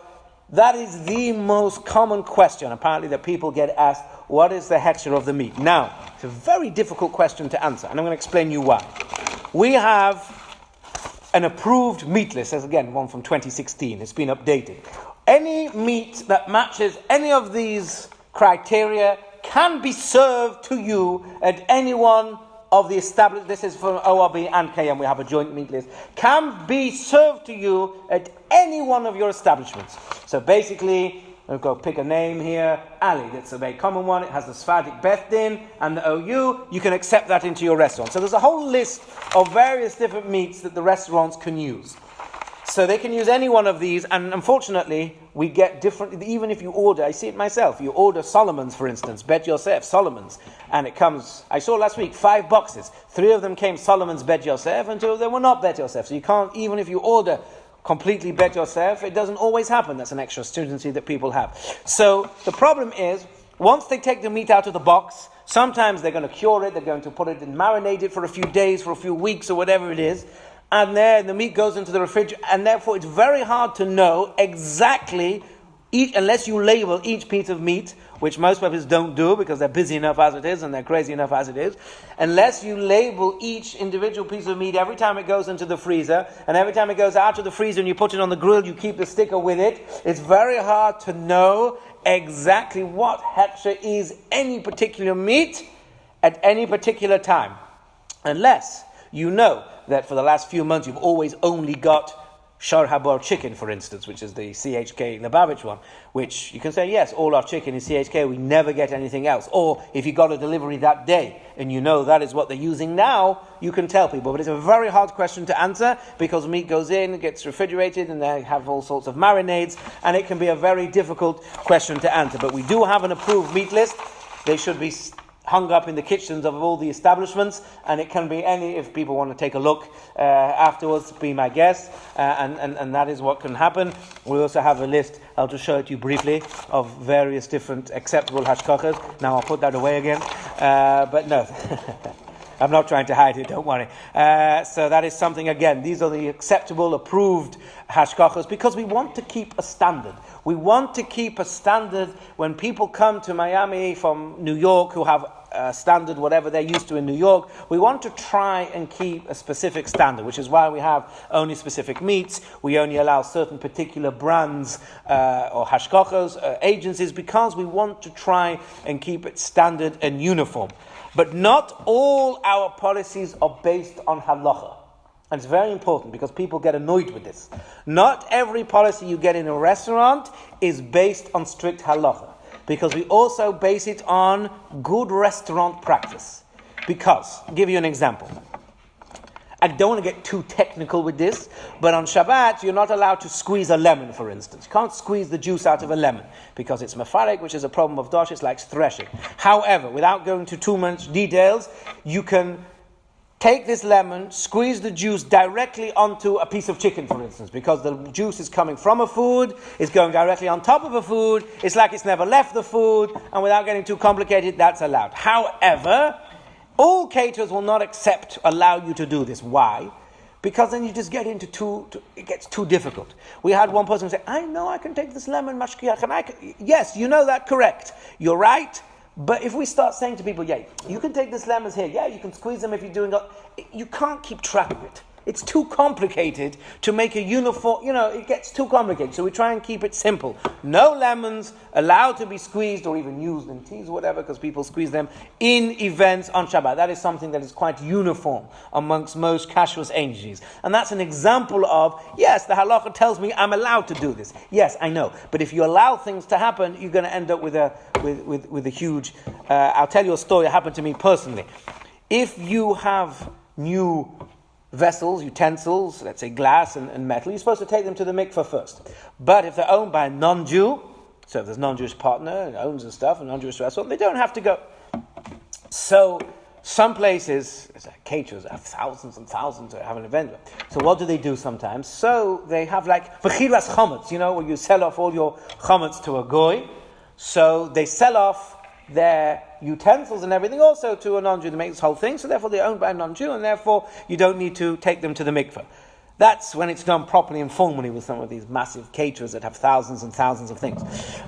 that is the most common question, apparently, that people get asked, what is the hechsher of the meat? Now, it's a very difficult question to answer, and I'm going to explain you why. We have an approved meat list, as again, one from 2016, it's been updated. Any meat that matches any of these criteria can be served to you at any one of the established, this is for ORB and KM, we have a joint meat list, can be served to you at any one of your establishments. So basically, I'll go pick a name here, Ali, that's a very common one, it has the Sephardic Beth Din and the OU, you can accept that into your restaurant. So there's a whole list of various different meats that the restaurants can use. So they can use any one of these, and unfortunately, we get different, even if you order, I see it myself, you order Solomon's, for instance, Bet Yosef, Solomon's, and it comes, I saw last week, 5 boxes. 3 of them came Solomon's Bet Yosef, and 2 of them were not Bet Yosef. So you can't, even if you order completely Bet Yosef, it doesn't always happen. That's an extra stringency that people have. So the problem is, once they take the meat out of the box, sometimes they're going to cure it, they're going to put it and marinate it for a few days, for a few weeks, or whatever it is, and then the meat goes into the refrigerator, and therefore it's very hard to know exactly, unless you label each piece of meat, which most people don't do because they're busy enough as it is and they're crazy enough as it is, unless you label each individual piece of meat every time it goes into the freezer, and every time it goes out of the freezer and you put it on the grill, you keep the sticker with it, it's very hard to know exactly what hechsher is any particular meat at any particular time. Unless you know that for the last few months you've always only got Shor Habor chicken, for instance, which is the CHK Lubavitch one, which you can say, yes, all our chicken is CHK, we never get anything else. Or if you got a delivery that day and you know that is what they're using now, you can tell people. But it's a very hard question to answer because meat goes in, it gets refrigerated, and they have all sorts of marinades, and it can be a very difficult question to answer. But we do have an approved meat list. They should be hung up in the kitchens of all the establishments, and it can be any, if people want to take a look afterwards, be my guest, and that is what can happen. We also have a list, I'll just show it to you briefly, of various different acceptable hashkachas. Now I'll put that away again, but no, I'm not trying to hide it, don't worry. So that is something, again, these are the acceptable, approved hashkachas, because we want to keep a standard. We want to keep a standard when people come to Miami from New York who have a standard, whatever they're used to in New York. We want to try and keep a specific standard, which is why we have only specific meats. We only allow certain particular brands or hashkachos, agencies, because we want to try and keep it standard and uniform. But not all our policies are based on halacha. And it's very important because people get annoyed with this. Not every policy you get in a restaurant is based on strict halacha, because we also base it on good restaurant practice. Because, I'll give you an example. I don't want to get too technical with this, but on Shabbat you're not allowed to squeeze a lemon, for instance. You can't squeeze the juice out of a lemon because it's mefarek, which is a problem of dosh. It's like threshing. However, without going into too much details, you can take this lemon, squeeze the juice directly onto a piece of chicken, for instance, because the juice is coming from a food, it's going directly on top of a food, it's like it's never left the food, and without getting too complicated, that's allowed. However, all caterers will not allow you to do this. Why? Because then you just get into it gets too difficult. We had one person say, I know I can take this lemon mashkiach, and yes, you know that, correct. You're right. But if we start saying to people, yeah, you can take this lemons here, yeah, you can squeeze them if you're doing it, you can't keep track of it. It's too complicated to make a uniform, it gets too complicated. So we try and keep it simple. No lemons allowed to be squeezed or even used in teas or whatever, because people squeeze them in events on Shabbat. That is something that is quite uniform amongst most kashrut agencies. And that's an example of, yes, the halacha tells me I'm allowed to do this. Yes, I know. But if you allow things to happen, you're going to end up with a huge, I'll tell you a story that happened to me personally. If you have new vessels, utensils, let's say glass and metal, you're supposed to take them to the mikveh first. But if they're owned by a non-Jew, so if there's a non-Jewish partner and owns the stuff, a non-Jewish restaurant, they don't have to go. So some places, caterers have thousands and thousands to have an event. So what do they do sometimes? So they have like v'chiras chametz, where you sell off all your chametz to a goy. So they sell off their utensils and everything also to a non-Jew to make this whole thing. So therefore they're owned by a non-Jew, and therefore you don't need to take them to the mikveh. That's when it's done properly and formally with some of these massive caterers that have thousands and thousands of things.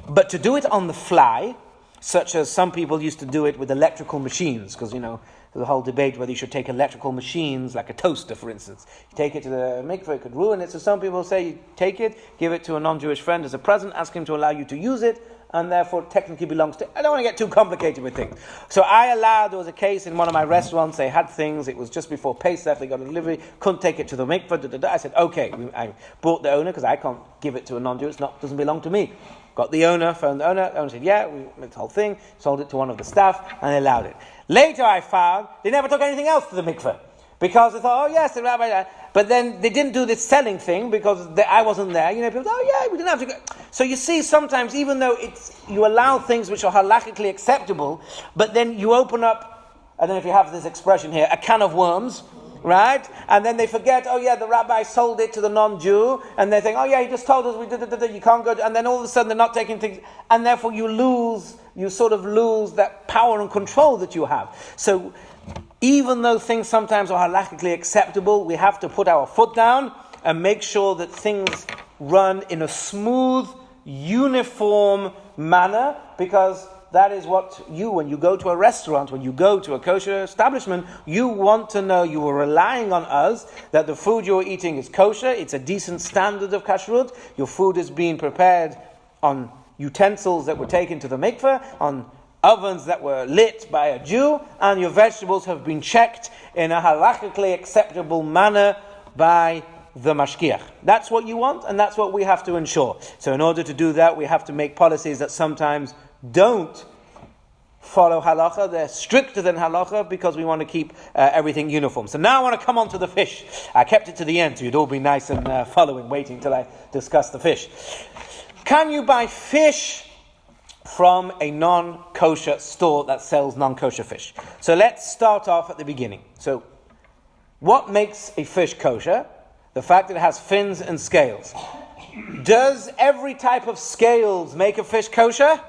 But to do it on the fly, such as some people used to do it with electrical machines, because, there's a whole debate whether you should take electrical machines, like a toaster, for instance. You take it to the mikveh, it could ruin it. So some people say you take it, give it to a non-Jewish friend as a present, ask him to allow you to use it, and therefore technically belongs to... I don't want to get too complicated with things. So there was a case in one of my restaurants, they had things, it was just before Pesach, they got a delivery, couldn't take it to the mikveh, I said, okay, I brought the owner, because I can't give it to a non-Jew, it doesn't belong to me. Got the owner, phoned the owner said, yeah, we made the whole thing, sold it to one of the staff, and they allowed it. Later I found, they never took anything else to the mikveh, because they thought, oh yes, the rabbi... But then they didn't do this selling thing because I wasn't there. People thought, oh yeah, we didn't have to go. So you see, sometimes even though you allow things which are halachically acceptable, but then you open up, I don't know if you have this expression here, a can of worms, right? And then they forget, oh yeah, the rabbi sold it to the non-Jew, and they think, oh yeah, he just told us you can't go, and then all of a sudden they're not taking things, and therefore you sort of lose that power and control that you have. So even though things sometimes are halakhically acceptable, we have to put our foot down and make sure that things run in a smooth, uniform manner, because that is what when you go to a restaurant, when you go to a kosher establishment, you want to know, you are relying on us, that the food you're eating is kosher, it's a decent standard of kashrut, your food is being prepared on utensils that were taken to the mikveh, on ovens that were lit by a Jew, and your vegetables have been checked in a halachically acceptable manner by the mashgiach. That's what you want, and that's what we have to ensure. So in order to do that, we have to make policies that sometimes don't follow halacha. They're stricter than halacha because we want to keep everything uniform. So now I want to come on to the fish. I kept it to the end so you'd all be nice and waiting till I discuss the fish. Can you buy fish from a non-kosher store that sells non-kosher fish? So let's start off at the beginning. So what makes a fish kosher? The fact that it has fins and scales. Does every type of scales make a fish kosher?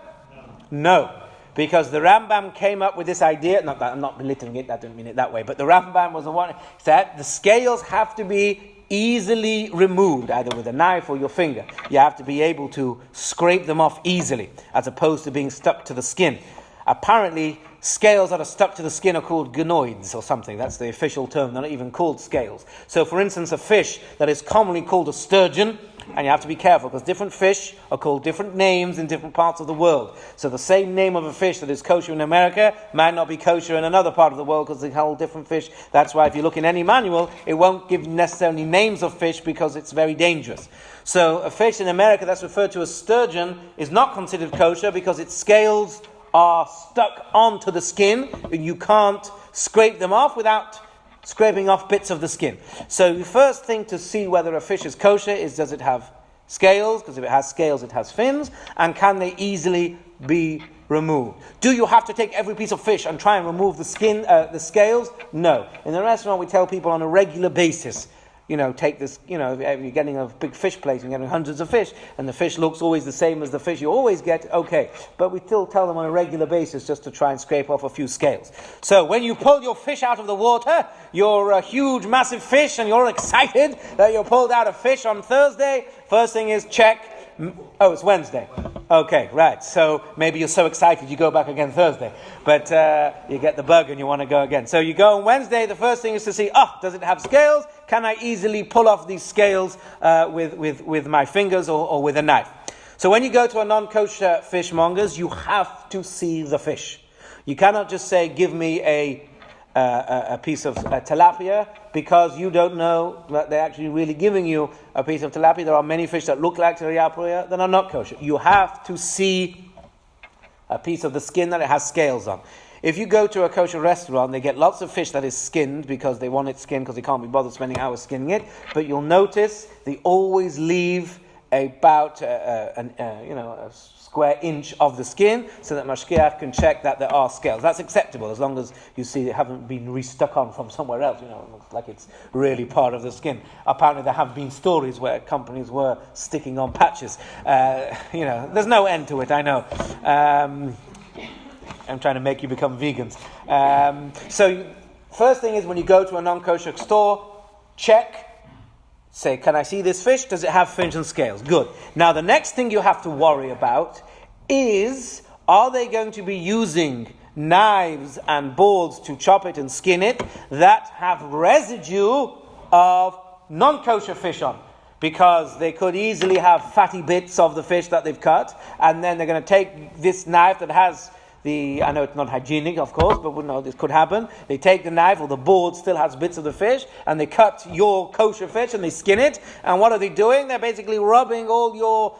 No. Because the Rambam came up with this idea, not that I'm not belittling it, I don't mean it that way, but the Rambam was the one who said the scales have to be easily removed, either with a knife or your finger. You have to be able to scrape them off easily, as opposed to being stuck to the skin. Apparently, scales that are stuck to the skin are called gonoids or something. That's the official term. They're not even called scales. So, for instance, a fish that is commonly called a sturgeon, and you have to be careful because different fish are called different names in different parts of the world. So the same name of a fish that is kosher in America might not be kosher in another part of the world because they hold different fish. That's why if you look in any manual, it won't give necessarily names of fish because it's very dangerous. So a fish in America that's referred to as sturgeon is not considered kosher because its scales are stuck onto the skin and you can't scrape them off without scraping off bits of the skin. So the first thing to see whether a fish is kosher is, does it have scales? Because if it has scales, it has fins. And can they easily be removed? Do you have to take every piece of fish and try and remove the skin, the scales? No. In the restaurant, we tell people on a regular basis, take this, if you're getting a big fish plate and getting hundreds of fish, and the fish looks always the same as the fish you always get, okay. But we still tell them on a regular basis just to try and scrape off a few scales. So when you pull your fish out of the water, you're a huge, massive fish, and you're excited that you pulled out a fish on Thursday. First thing is check. Oh, it's Wednesday. Okay, right. So maybe you're so excited you go back again Thursday. But you get the bug and you want to go again. So you go on Wednesday. The first thing is to see, does it have scales? Can I easily pull off these scales with my fingers or with a knife? So when you go to a non-kosher fishmongers, you have to see the fish. You cannot just say, give me a piece of tilapia, because you don't know that they're actually really giving you a piece of tilapia. There are many fish that look like tilapia that are not kosher. You have to see a piece of the skin that it has scales on. If you go to a kosher restaurant, they get lots of fish that is skinned because they want it skinned because they can't be bothered spending hours skinning it. But you'll notice they always leave about a square inch of the skin so that mashkiach can check that there are scales. That's acceptable as long as you see they haven't been restuck on from somewhere else. It looks like it's really part of the skin. Apparently there have been stories where companies were sticking on patches. There's no end to it, I know. I'm trying to make you become vegans. So first thing is when you go to a non-kosher store, check. Say, can I see this fish? Does it have fins and scales? Good. Now the next thing you have to worry about is, are they going to be using knives and boards to chop it and skin it that have residue of non-kosher fish on? Because they could easily have fatty bits of the fish that they've cut, and then they're going to take this knife that has I know it's not hygienic, of course, but this could happen. They take the knife, or the board still has bits of the fish, and they cut your kosher fish and they skin it. And what are they doing? They're basically rubbing all your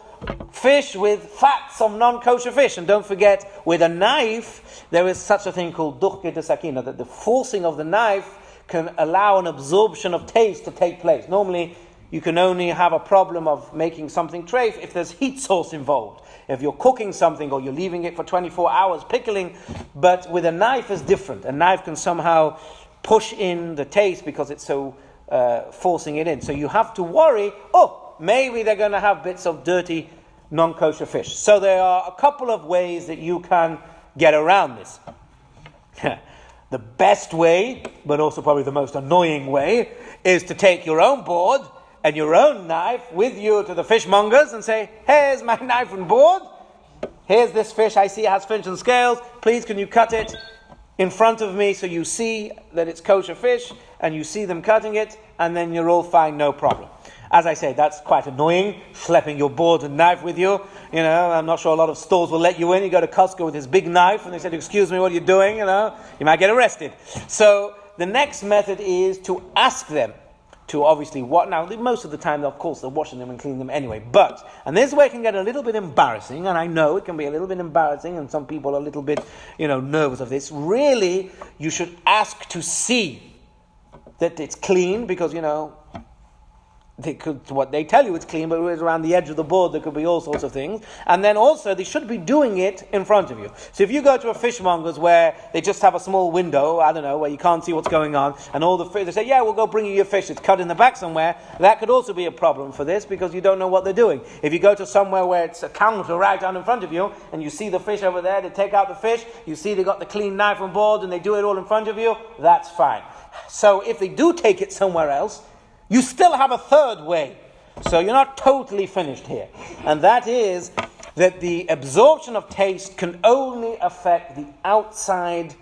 fish with fats of non-kosher fish. And don't forget, with a knife, there is such a thing called duchke de sakina, that the forcing of the knife can allow an absorption of taste to take place. Normally, you can only have a problem of making something treif if there's heat source involved. If you're cooking something or you're leaving it for 24 hours pickling, but with a knife is different. A knife can somehow push in the taste because it's so forcing it in. So you have to worry, maybe they're going to have bits of dirty non-kosher fish. So there are a couple of ways that you can get around this. The best way, but also probably the most annoying way, is to take your own board and your own knife with you to the fishmongers and say, here's my knife and board. Here's this fish I see it has fins and scales. Please, can you cut it in front of me so you see that it's kosher fish and you see them cutting it, and then you're all fine, no problem. As I say, that's quite annoying, schlepping your board and knife with you. I'm not sure a lot of stores will let you in. You go to Costco with this big knife and they said, excuse me, what are you doing? You might get arrested. So the next method is to ask them to obviously now most of the time, of course, they're washing them and cleaning them anyway, and this is where it can get a little bit embarrassing, and I know it can be a little bit embarrassing, and some people are a little bit, nervous of this. Really, you should ask to see that it's clean, because, what they tell you it's clean, but around the edge of the board there could be all sorts of things. And then also they should be doing it in front of you. So if you go to a fishmonger's where they just have a small window, I don't know, where you can't see what's going on, and all the fish, they say, yeah, we'll go bring you your fish, it's cut in the back somewhere, that could also be a problem for this, because you don't know what they're doing. If you go to somewhere where it's a counter right down in front of you, and you see the fish over there, they take out the fish, you see they got the clean knife and board, and they do it all in front of you, that's fine. So if they do take it somewhere else, you still have a third way. So you're not totally finished here. And that is that the absorption of taste can only affect the outside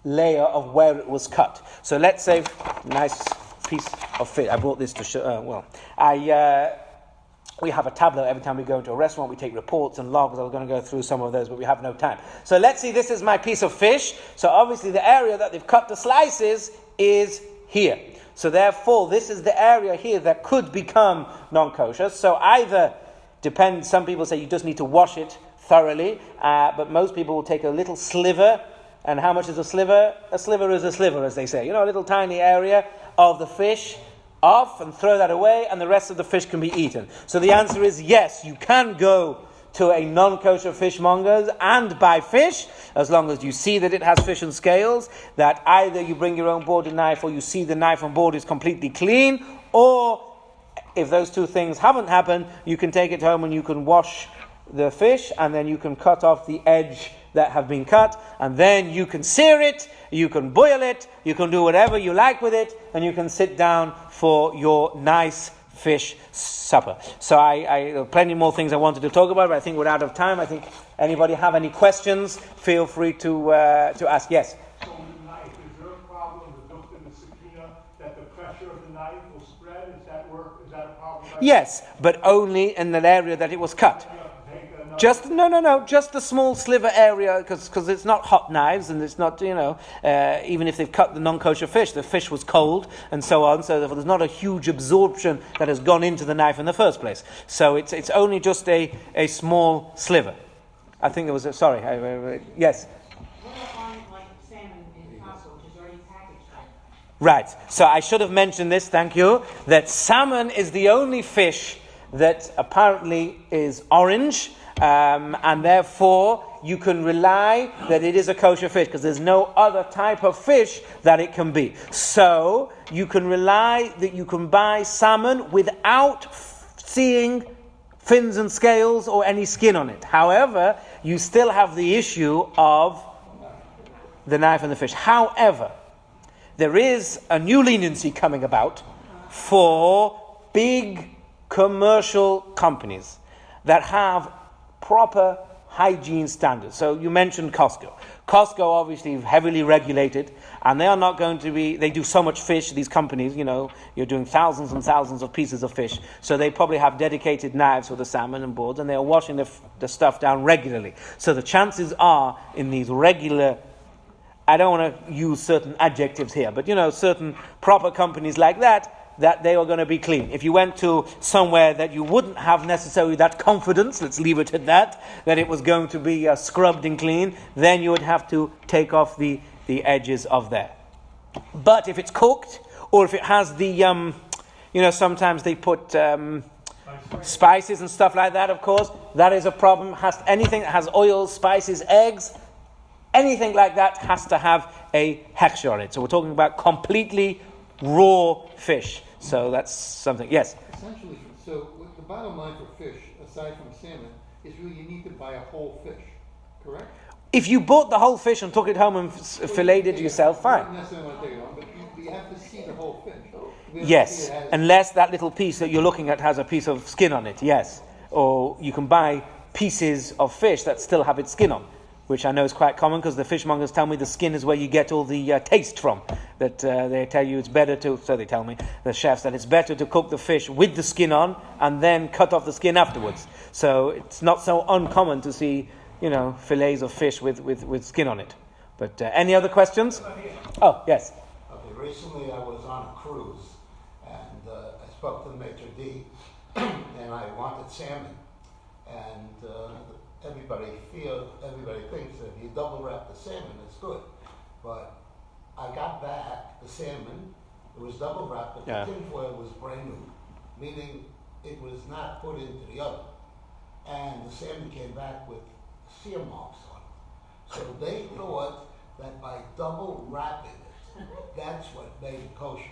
layer of where it was cut. So let's say, nice piece of fish. I brought this to show, we have a tableau every time we go into a restaurant. We take reports and logs. I was going to go through some of those, but we have no time. So let's see, this is my piece of fish. So obviously the area that they've cut the slices is here. So therefore, this is the area here that could become non-kosher. So either, depends, some people say you just need to wash it thoroughly, but most people will take a little sliver. And how much is a sliver? A sliver is a sliver, as they say. A little tiny area of the fish off and throw that away, and the rest of the fish can be eaten. So the answer is yes, you can go to a non-kosher fishmonger's and buy fish, as long as you see that it has fish and scales, that either you bring your own board and knife, or you see the knife and board is completely clean, or if those two things haven't happened, you can take it home and you can wash the fish, and then you can cut off the edge that have been cut, and then you can sear it, you can boil it, you can do whatever you like with it, and you can sit down for your nice fish supper. So I plenty more things I wanted to talk about, but I think we're out of time. I think anybody have any questions, feel free to ask. Yes? So with the knife, is there a problem with the sakina that the pressure of the knife will spread? Is that a problem? Yes, but only in the area that it was cut. Just the small sliver area, because it's not hot knives, and it's not, even if they've cut the non-kosher fish, the fish was cold and so on, so therefore there's not a huge absorption that has gone into the knife in the first place. So it's only just a small sliver. I think there was yes? What on like Right. So I should have mentioned this, thank you, that salmon is the only fish that apparently is orange, and therefore you can rely that it is a kosher fish because there's no other type of fish that it can be. So you can rely that you can buy salmon without seeing fins and scales or any skin on it. However, you still have the issue of the knife and the fish. However, there is a new leniency coming about for big commercial companies that have proper hygiene standards. So you mentioned Costco. Costco obviously is heavily regulated, and they are not going to be, they do so much fish, these companies, you're doing thousands and thousands of pieces of fish, so they probably have dedicated knives for the salmon and boards, and they are washing the stuff down regularly. So the chances are in these regular, I don't want to use certain adjectives here, but certain proper companies like that they are going to be clean. If you went to somewhere that you wouldn't have necessarily that confidence, let's leave it at that it was going to be scrubbed and clean, then you would have to take off the edges of there. But if it's cooked, or if it has the, sometimes they put spices and stuff like that, of course, that is a problem. Anything that has oils, spices, eggs, anything like that has to have a hechsher on it. So we're talking about completely raw fish. So that's something. Yes? Essentially, so the bottom line for fish, aside from salmon, is really you need to buy a whole fish, correct? If you bought the whole fish and took it home and filleted yourself, fine. You don't necessarily want to take it home, but you have to see the whole fish. Yes, unless that little piece that you're looking at has a piece of skin on it, yes. Or you can buy pieces of fish that still have its skin on, which I know is quite common because the fishmongers tell me the skin is where you get all the taste from. That they tell you it's better to, so they tell me, the chefs, that it's better to cook the fish with the skin on and then cut off the skin afterwards. So it's not so uncommon to see, fillets of fish with skin on it. But any other questions? Oh, yes. Okay, recently I was on a cruise and I spoke to the maitre d' and I wanted salmon. And everybody thinks that if you double wrap the salmon, it's good. But I got back the salmon, it was double wrapped, but the tin foil was brand new, meaning it was not put into the oven. And the salmon came back with sear marks on it. So they thought that by double wrapping it, that's what made it kosher.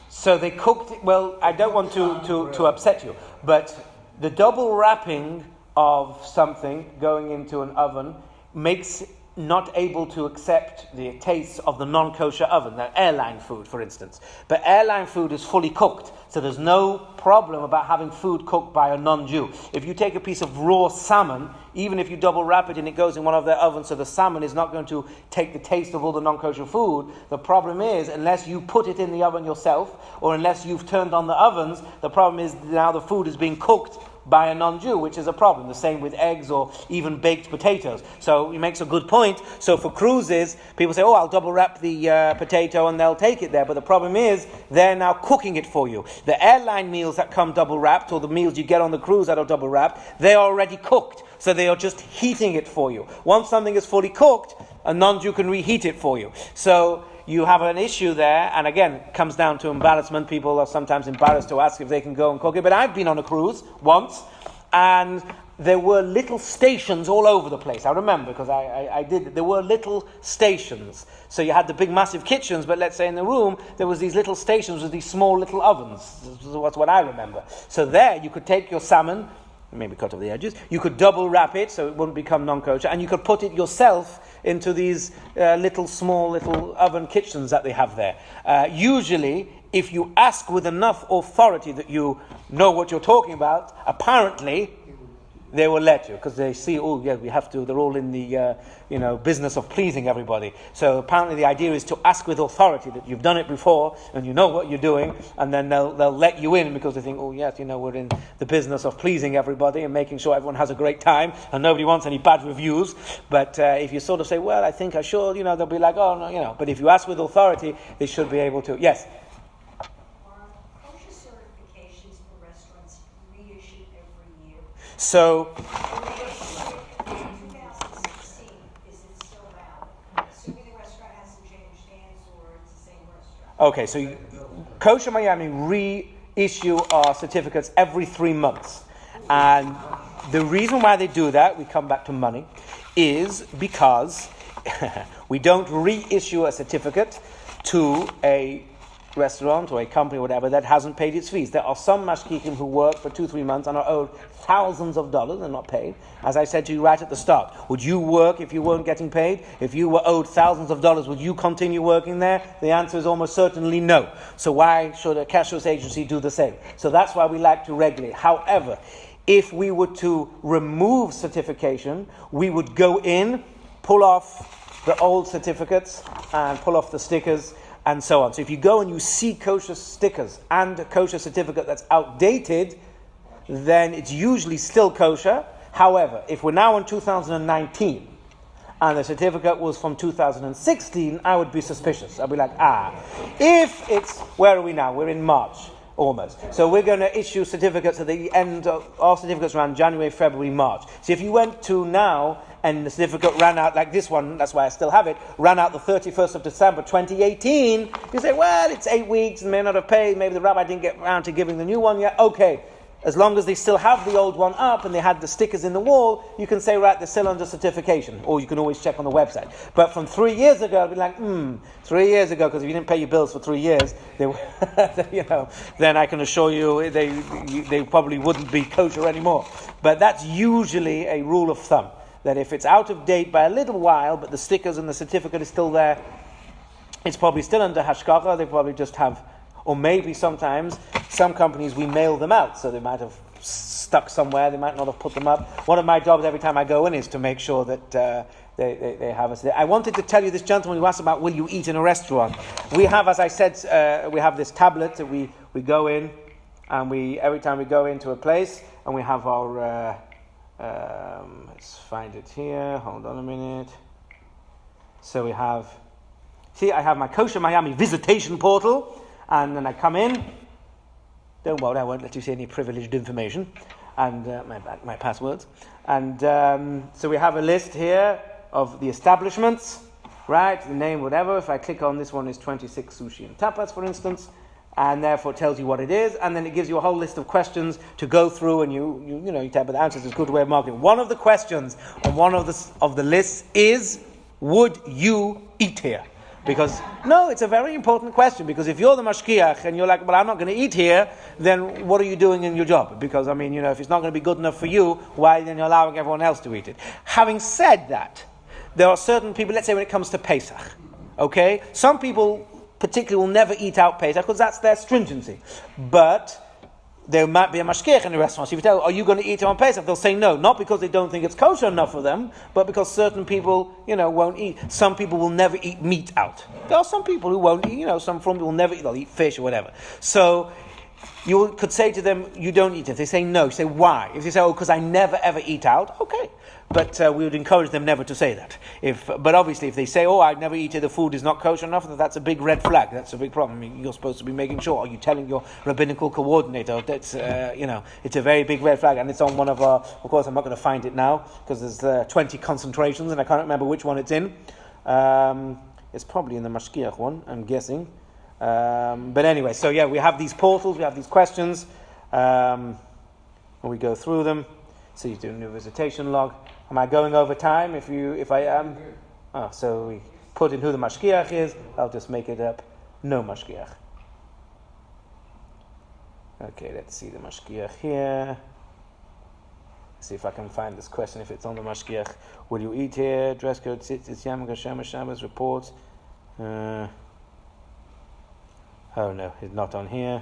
So they cooked it, well, I don't want to upset you, but the double wrapping of something going into an oven makes it not able to accept the taste of the non-kosher oven, the airline food, for instance. But airline food is fully cooked, so there's no problem about having food cooked by a non-Jew. If you take a piece of raw salmon, even if you double wrap it and it goes in one of their ovens, so the salmon is not going to take the taste of all the non-kosher food, the problem is, unless you put it in the oven yourself, or unless you've turned on the ovens, the problem is now the food is being cooked by a non-Jew, which is a problem. The same with eggs or even baked potatoes. So he makes a good point. So for cruises, people say, I'll double wrap the potato and they'll take it there. But the problem is, they're now cooking it for you. The airline meals that come double wrapped, or the meals you get on the cruise that are double wrapped, they are already cooked. So they are just heating it for you. Once something is fully cooked, a non-Jew can reheat it for you. So you have an issue there, and again, it comes down to embarrassment. People are sometimes embarrassed to ask if they can go and cook it. But I've been on a cruise once, and there were little stations all over the place. I remember, because I did. There were little stations. So you had the big massive kitchens, but let's say in the room, there was these little stations with these small little ovens. That's what I remember. So there, you could take your salmon, maybe cut off the edges. You could double wrap it so it wouldn't become non-kosher, and you could put it yourself into these small little oven kitchens that they have there. Usually, if you ask with enough authority that you know what you're talking about, apparently they will let you, because they see, we have to. They're all in the business of pleasing everybody. So apparently the idea is to ask with authority that you've done it before and you know what you're doing, and then they'll let you in, because they think, we're in the business of pleasing everybody and making sure everyone has a great time and nobody wants any bad reviews. But if you sort of say, I think I should, they'll be like, no. But if you ask with authority, they should be able to. Yes. So, Okay, so Kosher Miami reissue our certificates every 3 months. And the reason why they do that, we come back to money, is because we don't reissue a certificate to a restaurant or a company or whatever that hasn't paid its fees. There are some mashgichim who work for 2-3 months and are owed thousands of dollars and not paid. As I said to you right at the start, would you work if you weren't getting paid? If you were owed thousands of dollars, would you continue working there? The answer is almost certainly no. So why should a kashrut agency do the same? So that's why we like to regulate. However, if we were to remove certification, we would go in, pull off the old certificates and pull off the stickers and so on. So if you go and you see kosher stickers and a kosher certificate that's outdated, then it's usually still kosher. However, if we're now in 2019 and the certificate was from 2016, I would be suspicious. I'd be like, if it's, where are we now? We're in March. Almost. So we're going to issue certificates at the end of our certificates around January, February, March. So if you went to now and the certificate ran out like this one, that's why I still have it, ran out the 31st of December 2018, you say, well, it's 8 weeks and may not have paid, maybe the rabbi didn't get around to giving the new one yet. Okay, as long as they still have the old one up and they had the stickers in the wall, you can say, right, they're still under certification, or you can always check on the website. But from 3 years ago, I'd be like, 3 years ago, because if you didn't pay your bills for 3 years, they, then I can assure you they probably wouldn't be kosher anymore. But that's usually a rule of thumb, that if it's out of date by a little while, but the stickers and the certificate is still there, it's probably still under hashgacha. They probably just have, or maybe sometimes some companies we mail them out, so they might have stuck somewhere, they might not have put them up. One of my jobs every time I go in is to make sure that they have us there. I wanted to tell you, this gentleman who asked about will you eat in a restaurant. We have, as I said, we have this tablet that we go in, and every time we go into a place, and we have our let's find it here, hold on a minute. So we have, I have my Kosher Miami visitation portal, and then I come in. Don't worry, I won't let you see any privileged information and my passwords. And so we have a list here of the establishments, right? The name, whatever. If I click on this one, is 26 Sushi and Tapas, for instance, and therefore it tells you what it is, and then it gives you a whole list of questions to go through, and you type the answers. It's a good way of marketing. One of the questions on one of the lists is, would you eat here? Because, no, it's a very important question, because if you're the mashkiach and you're like, well, I'm not going to eat here, then what are you doing in your job? Because, if it's not going to be good enough for you, why then you're allowing everyone else to eat it? Having said that, there are certain people, let's say when it comes to Pesach, okay? Some people particularly will never eat out Pesach because that's their stringency. But there might be a mashkiach in the restaurant. So if you tell, are you going to eat on Pesach? They'll say no, not because they don't think it's kosher enough for them, but because certain people, won't eat. Some people will never eat meat out. There are some people who won't eat, some from people will never eat, they'll eat fish or whatever. So you could say to them, you don't eat it. If they say no, you say, why? If they say, because I never ever eat out, okay. But we would encourage them never to say that. But obviously, if they say, I never eat it, the food is not kosher enough, that's a big red flag. That's a big problem. You're supposed to be making sure. Are you telling your rabbinical coordinator? That's, it's a very big red flag. And it's on one of our, of course, I'm not going to find it now, because there's 20 concentrations, and I can't remember which one it's in. It's probably in the mashkiach one, I'm guessing. But anyway, so yeah, we have these portals, we have these questions, and we go through them. So you do a new visitation log. Am I going over time? If I am, so we put in who the mashkiach is. I'll just make it up. No mashkiach. Okay, let's see the mashkiach here. See if I can find this question. If it's on the mashkiach, will you eat here? Dress code, it's Yom Hashem Shabbos reports. Oh no, it's not on here.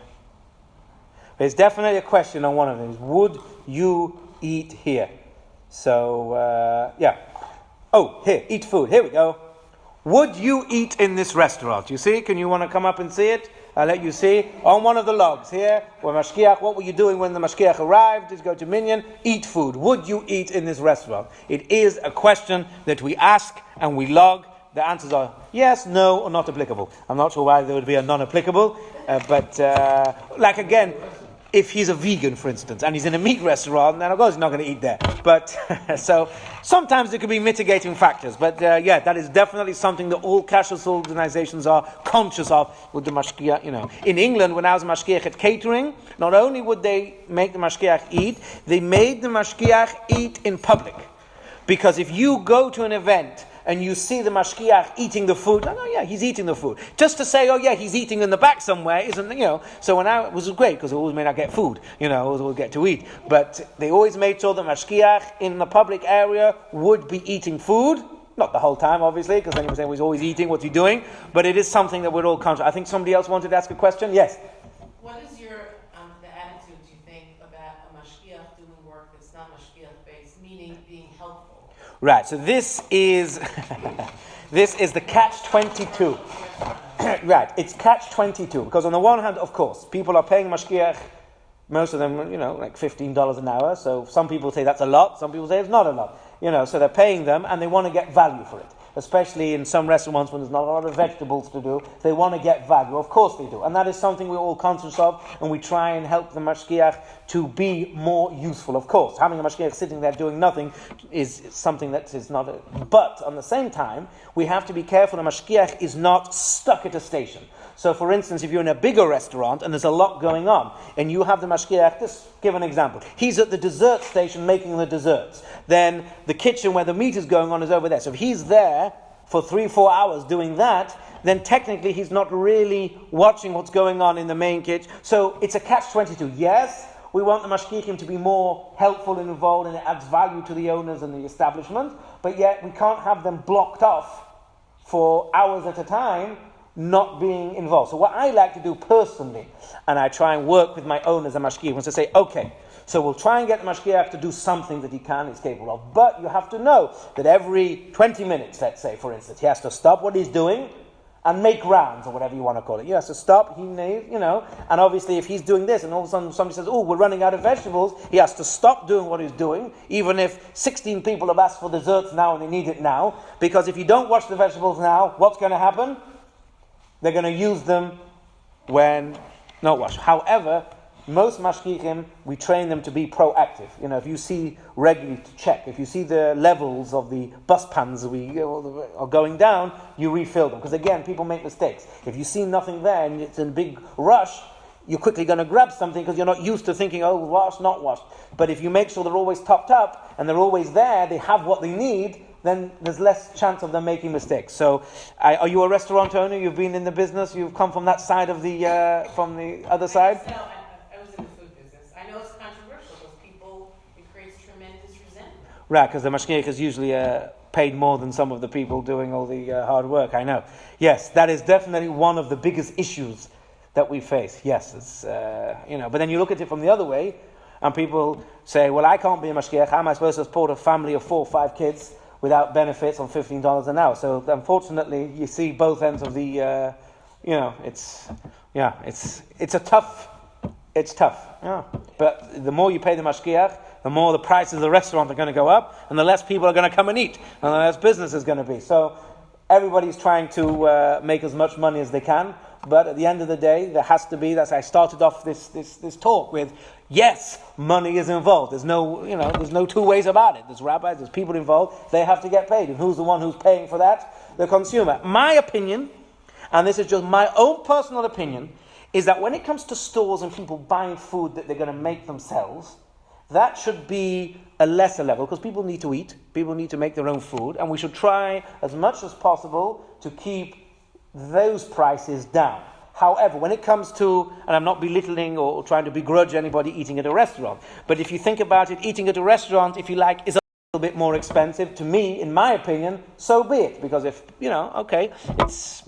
But it's definitely a question on one of them. Would you eat here? So, yeah. Oh, here, eat food. Here we go. Would you eat in this restaurant? You see? Can you want to come up and see it? I'll let you see. On one of the logs here, where mashkiach, what were you doing when the mashkiach arrived? Just go to minyan, eat food. Would you eat in this restaurant? It is a question that we ask and we log. The answers are yes, no, or not applicable. I'm not sure why there would be a non-applicable, but again, if he's a vegan, for instance, and he's in a meat restaurant, then of course he's not going to eat there. But so sometimes there could be mitigating factors. But that is definitely something that all kashrut organizations are conscious of with the mashgiach. In England, when I was mashgiach at catering, not only would they make the mashgiach eat, they made the mashgiach eat in public. Because if you go to an event and you see the mashgiach eating the food, he's eating the food. Just to say, he's eating in the back somewhere, isn't, So when it was great, because it always made I get food, always get to eat. But they always made sure the mashgiach in the public area would be eating food. Not the whole time, obviously, because then you would say he's always eating, what's he doing? But it is something that we're all conscious. I think somebody else wanted to ask a question. Yes? What is your the attitude, you think, about a mashgiach doing work that's not mashgiach-based, meaning being helpful? Right, so this is the catch-22. Right, it's catch-22, because on the one hand, of course, people are paying mashgiach, most of them, like $15 an hour, so some people say that's a lot, some people say it's not a lot, so they're paying them and they want to get value for it. Especially in some restaurants when there's not a lot of vegetables to do, they want to get value. Of course they do. And that is something we're all conscious of, and we try and help the mashgiach to be more useful. Of course, having a mashgiach sitting there doing nothing is something that is not a... But, on the same time, we have to be careful the mashgiach is not stuck at a station. So, for instance, if you're in a bigger restaurant and there's a lot going on, and you have the mashgiach, just give an example. He's at the dessert station making the desserts. Then the kitchen where the meat is going on is over there. So if he's there for 3-4 hours doing that, then technically he's not really watching what's going on in the main kitchen. So it's a catch-22. Yes, we want the mashgiachim to be more helpful and involved, and it adds value to the owners and the establishment, but yet we can't have them blocked off for hours at a time not being involved. So what I like to do personally, and I try and work with my owners and mashgiach, was to say, okay, so we'll try and get the mashgiach to do something that he's capable of. But you have to know that every 20 minutes, let's say, for instance, he has to stop what he's doing and make rounds, or whatever you want to call it. He has to stop, and obviously if he's doing this and all of a sudden somebody says, we're running out of vegetables, he has to stop doing what he's doing, even if 16 people have asked for desserts now and they need it now, because if you don't wash the vegetables now, what's going to happen? They're going to use them when not washed. However, most mashgiachim, we train them to be proactive. If you see regularly to check, if you see the levels of the bus pans are going down, you refill them. Because again, people make mistakes. If you see nothing there and it's in a big rush, you're quickly going to grab something because you're not used to thinking, washed, not washed. But if you make sure they're always topped up and they're always there, they have what they need, then there's less chance of them making mistakes. So, are you a restaurant owner? You've been in the business. You've come from that side of from the other side. No, I was in the food business. I know it's controversial because it creates tremendous resentment. Right, because the mashgiach is usually paid more than some of the people doing all the hard work. I know. Yes, that is definitely one of the biggest issues that we face. Yes, it's But then you look at it from the other way, and people say, "Well, I can't be a mashgiach. How am I supposed to support a family of 4 or 5 kids without benefits on $15 an hour?" So unfortunately, you see both ends of the, it's tough. Yeah. But the more you pay the mashgiach, the more the prices of the restaurant are going to go up, and the less people are going to come and eat, and the less business is going to be. So everybody's trying to make as much money as they can. But at the end of the day, there has to be. That's I started off this talk with. Yes, money is involved. There's no 2 ways about it. There's rabbis, there's people involved. They have to get paid. And who's the one who's paying for that? The consumer. My opinion, and this is just my own personal opinion, is that when it comes to stores and people buying food that they're going to make themselves, that should be a lesser level, because people need to eat. People need to make their own food. And we should try as much as possible to keep those prices down. However, when it comes to, and I'm not belittling or trying to begrudge anybody eating at a restaurant, but if you think about it, eating at a restaurant, if you like, is a little bit more expensive. To me, in my opinion, so be it. Because if,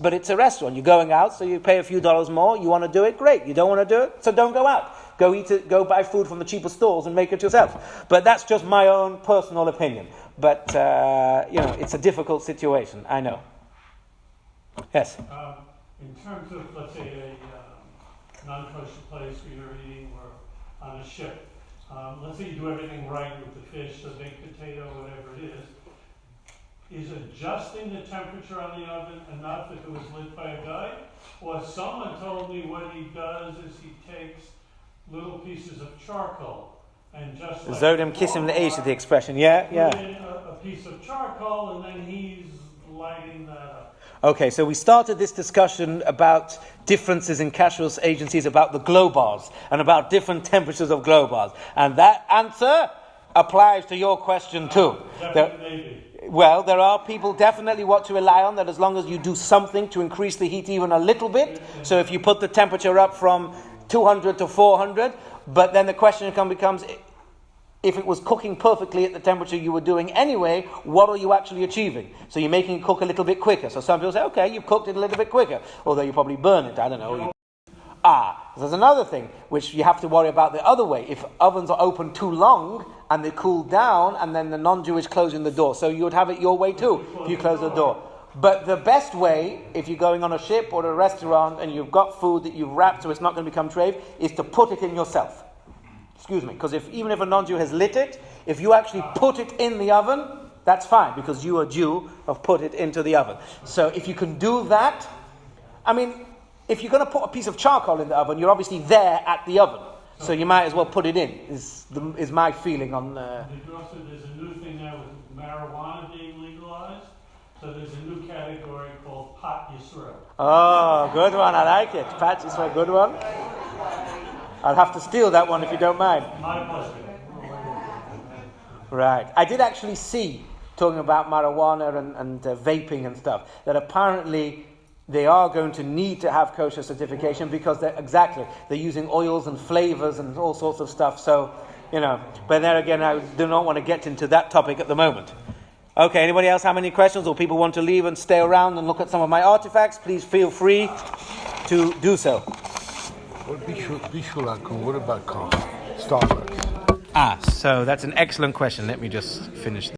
but it's a restaurant. You're going out, so you pay a few dollars more. You want to do it? Great. You don't want to do it? So don't go out. Go eat it, go buy food from the cheaper stores and make it yourself. But that's just my own personal opinion. But, it's a difficult situation. I know. Yes? In terms of, let's say, a non-kosher place where you're eating or on a ship, let's say you do everything right with the fish, the baked potato, whatever it is adjusting the temperature on the oven enough if it was lit by a guy? Or someone told me what he does is he takes little pieces of charcoal. And just like Zodem kissim le'esh is the expression. Yeah, put yeah. in a piece of charcoal, and then he's lighting that up. Okay, so we started this discussion about differences in kashrut agencies, about the glow bars, and about different temperatures of glow bars. And that answer applies to your question too. Well, there are people definitely what to rely on, that as long as you do something to increase the heat even a little bit, so if you put the temperature up from 200 to 400, but then the question becomes, if it was cooking perfectly at the temperature you were doing anyway, what are you actually achieving? So you're making it cook a little bit quicker. So some people say, okay, you've cooked it a little bit quicker, although you probably burn it, I don't know. There's another thing, which you have to worry about the other way. If ovens are open too long, and they cool down, and then the non-Jewish closing the door. So you would have it your way too, if you close the door. But the best way, if you're going on a ship or a restaurant, and you've got food that you've wrapped so it's not going to become treif, is to put it in yourself. Excuse me, because even if a non-Jew has lit it, if you actually put it in the oven, that's fine, because you, a Jew, have put it into the oven. So if you can do that, I mean, if you're going to put a piece of charcoal in the oven, you're obviously there at the oven. So you might as well put it in, is my feeling on... There's a new thing now with marijuana being legalized. So there's a new category called pot Yisrael. Oh, good one, I like it. Pat Yisrael, good one. I'll have to steal that one if you don't mind. My pleasure. Right. I did actually see, talking about marijuana and vaping and stuff, that apparently they are going to need to have kosher certification because they're using oils and flavors and all sorts of stuff. So, but then again, I do not want to get into that topic at the moment. Okay, anybody else have any questions, or people want to leave and stay around and look at some of my artifacts? Please feel free to do so. What about Starbucks? So that's an excellent question. Let me just finish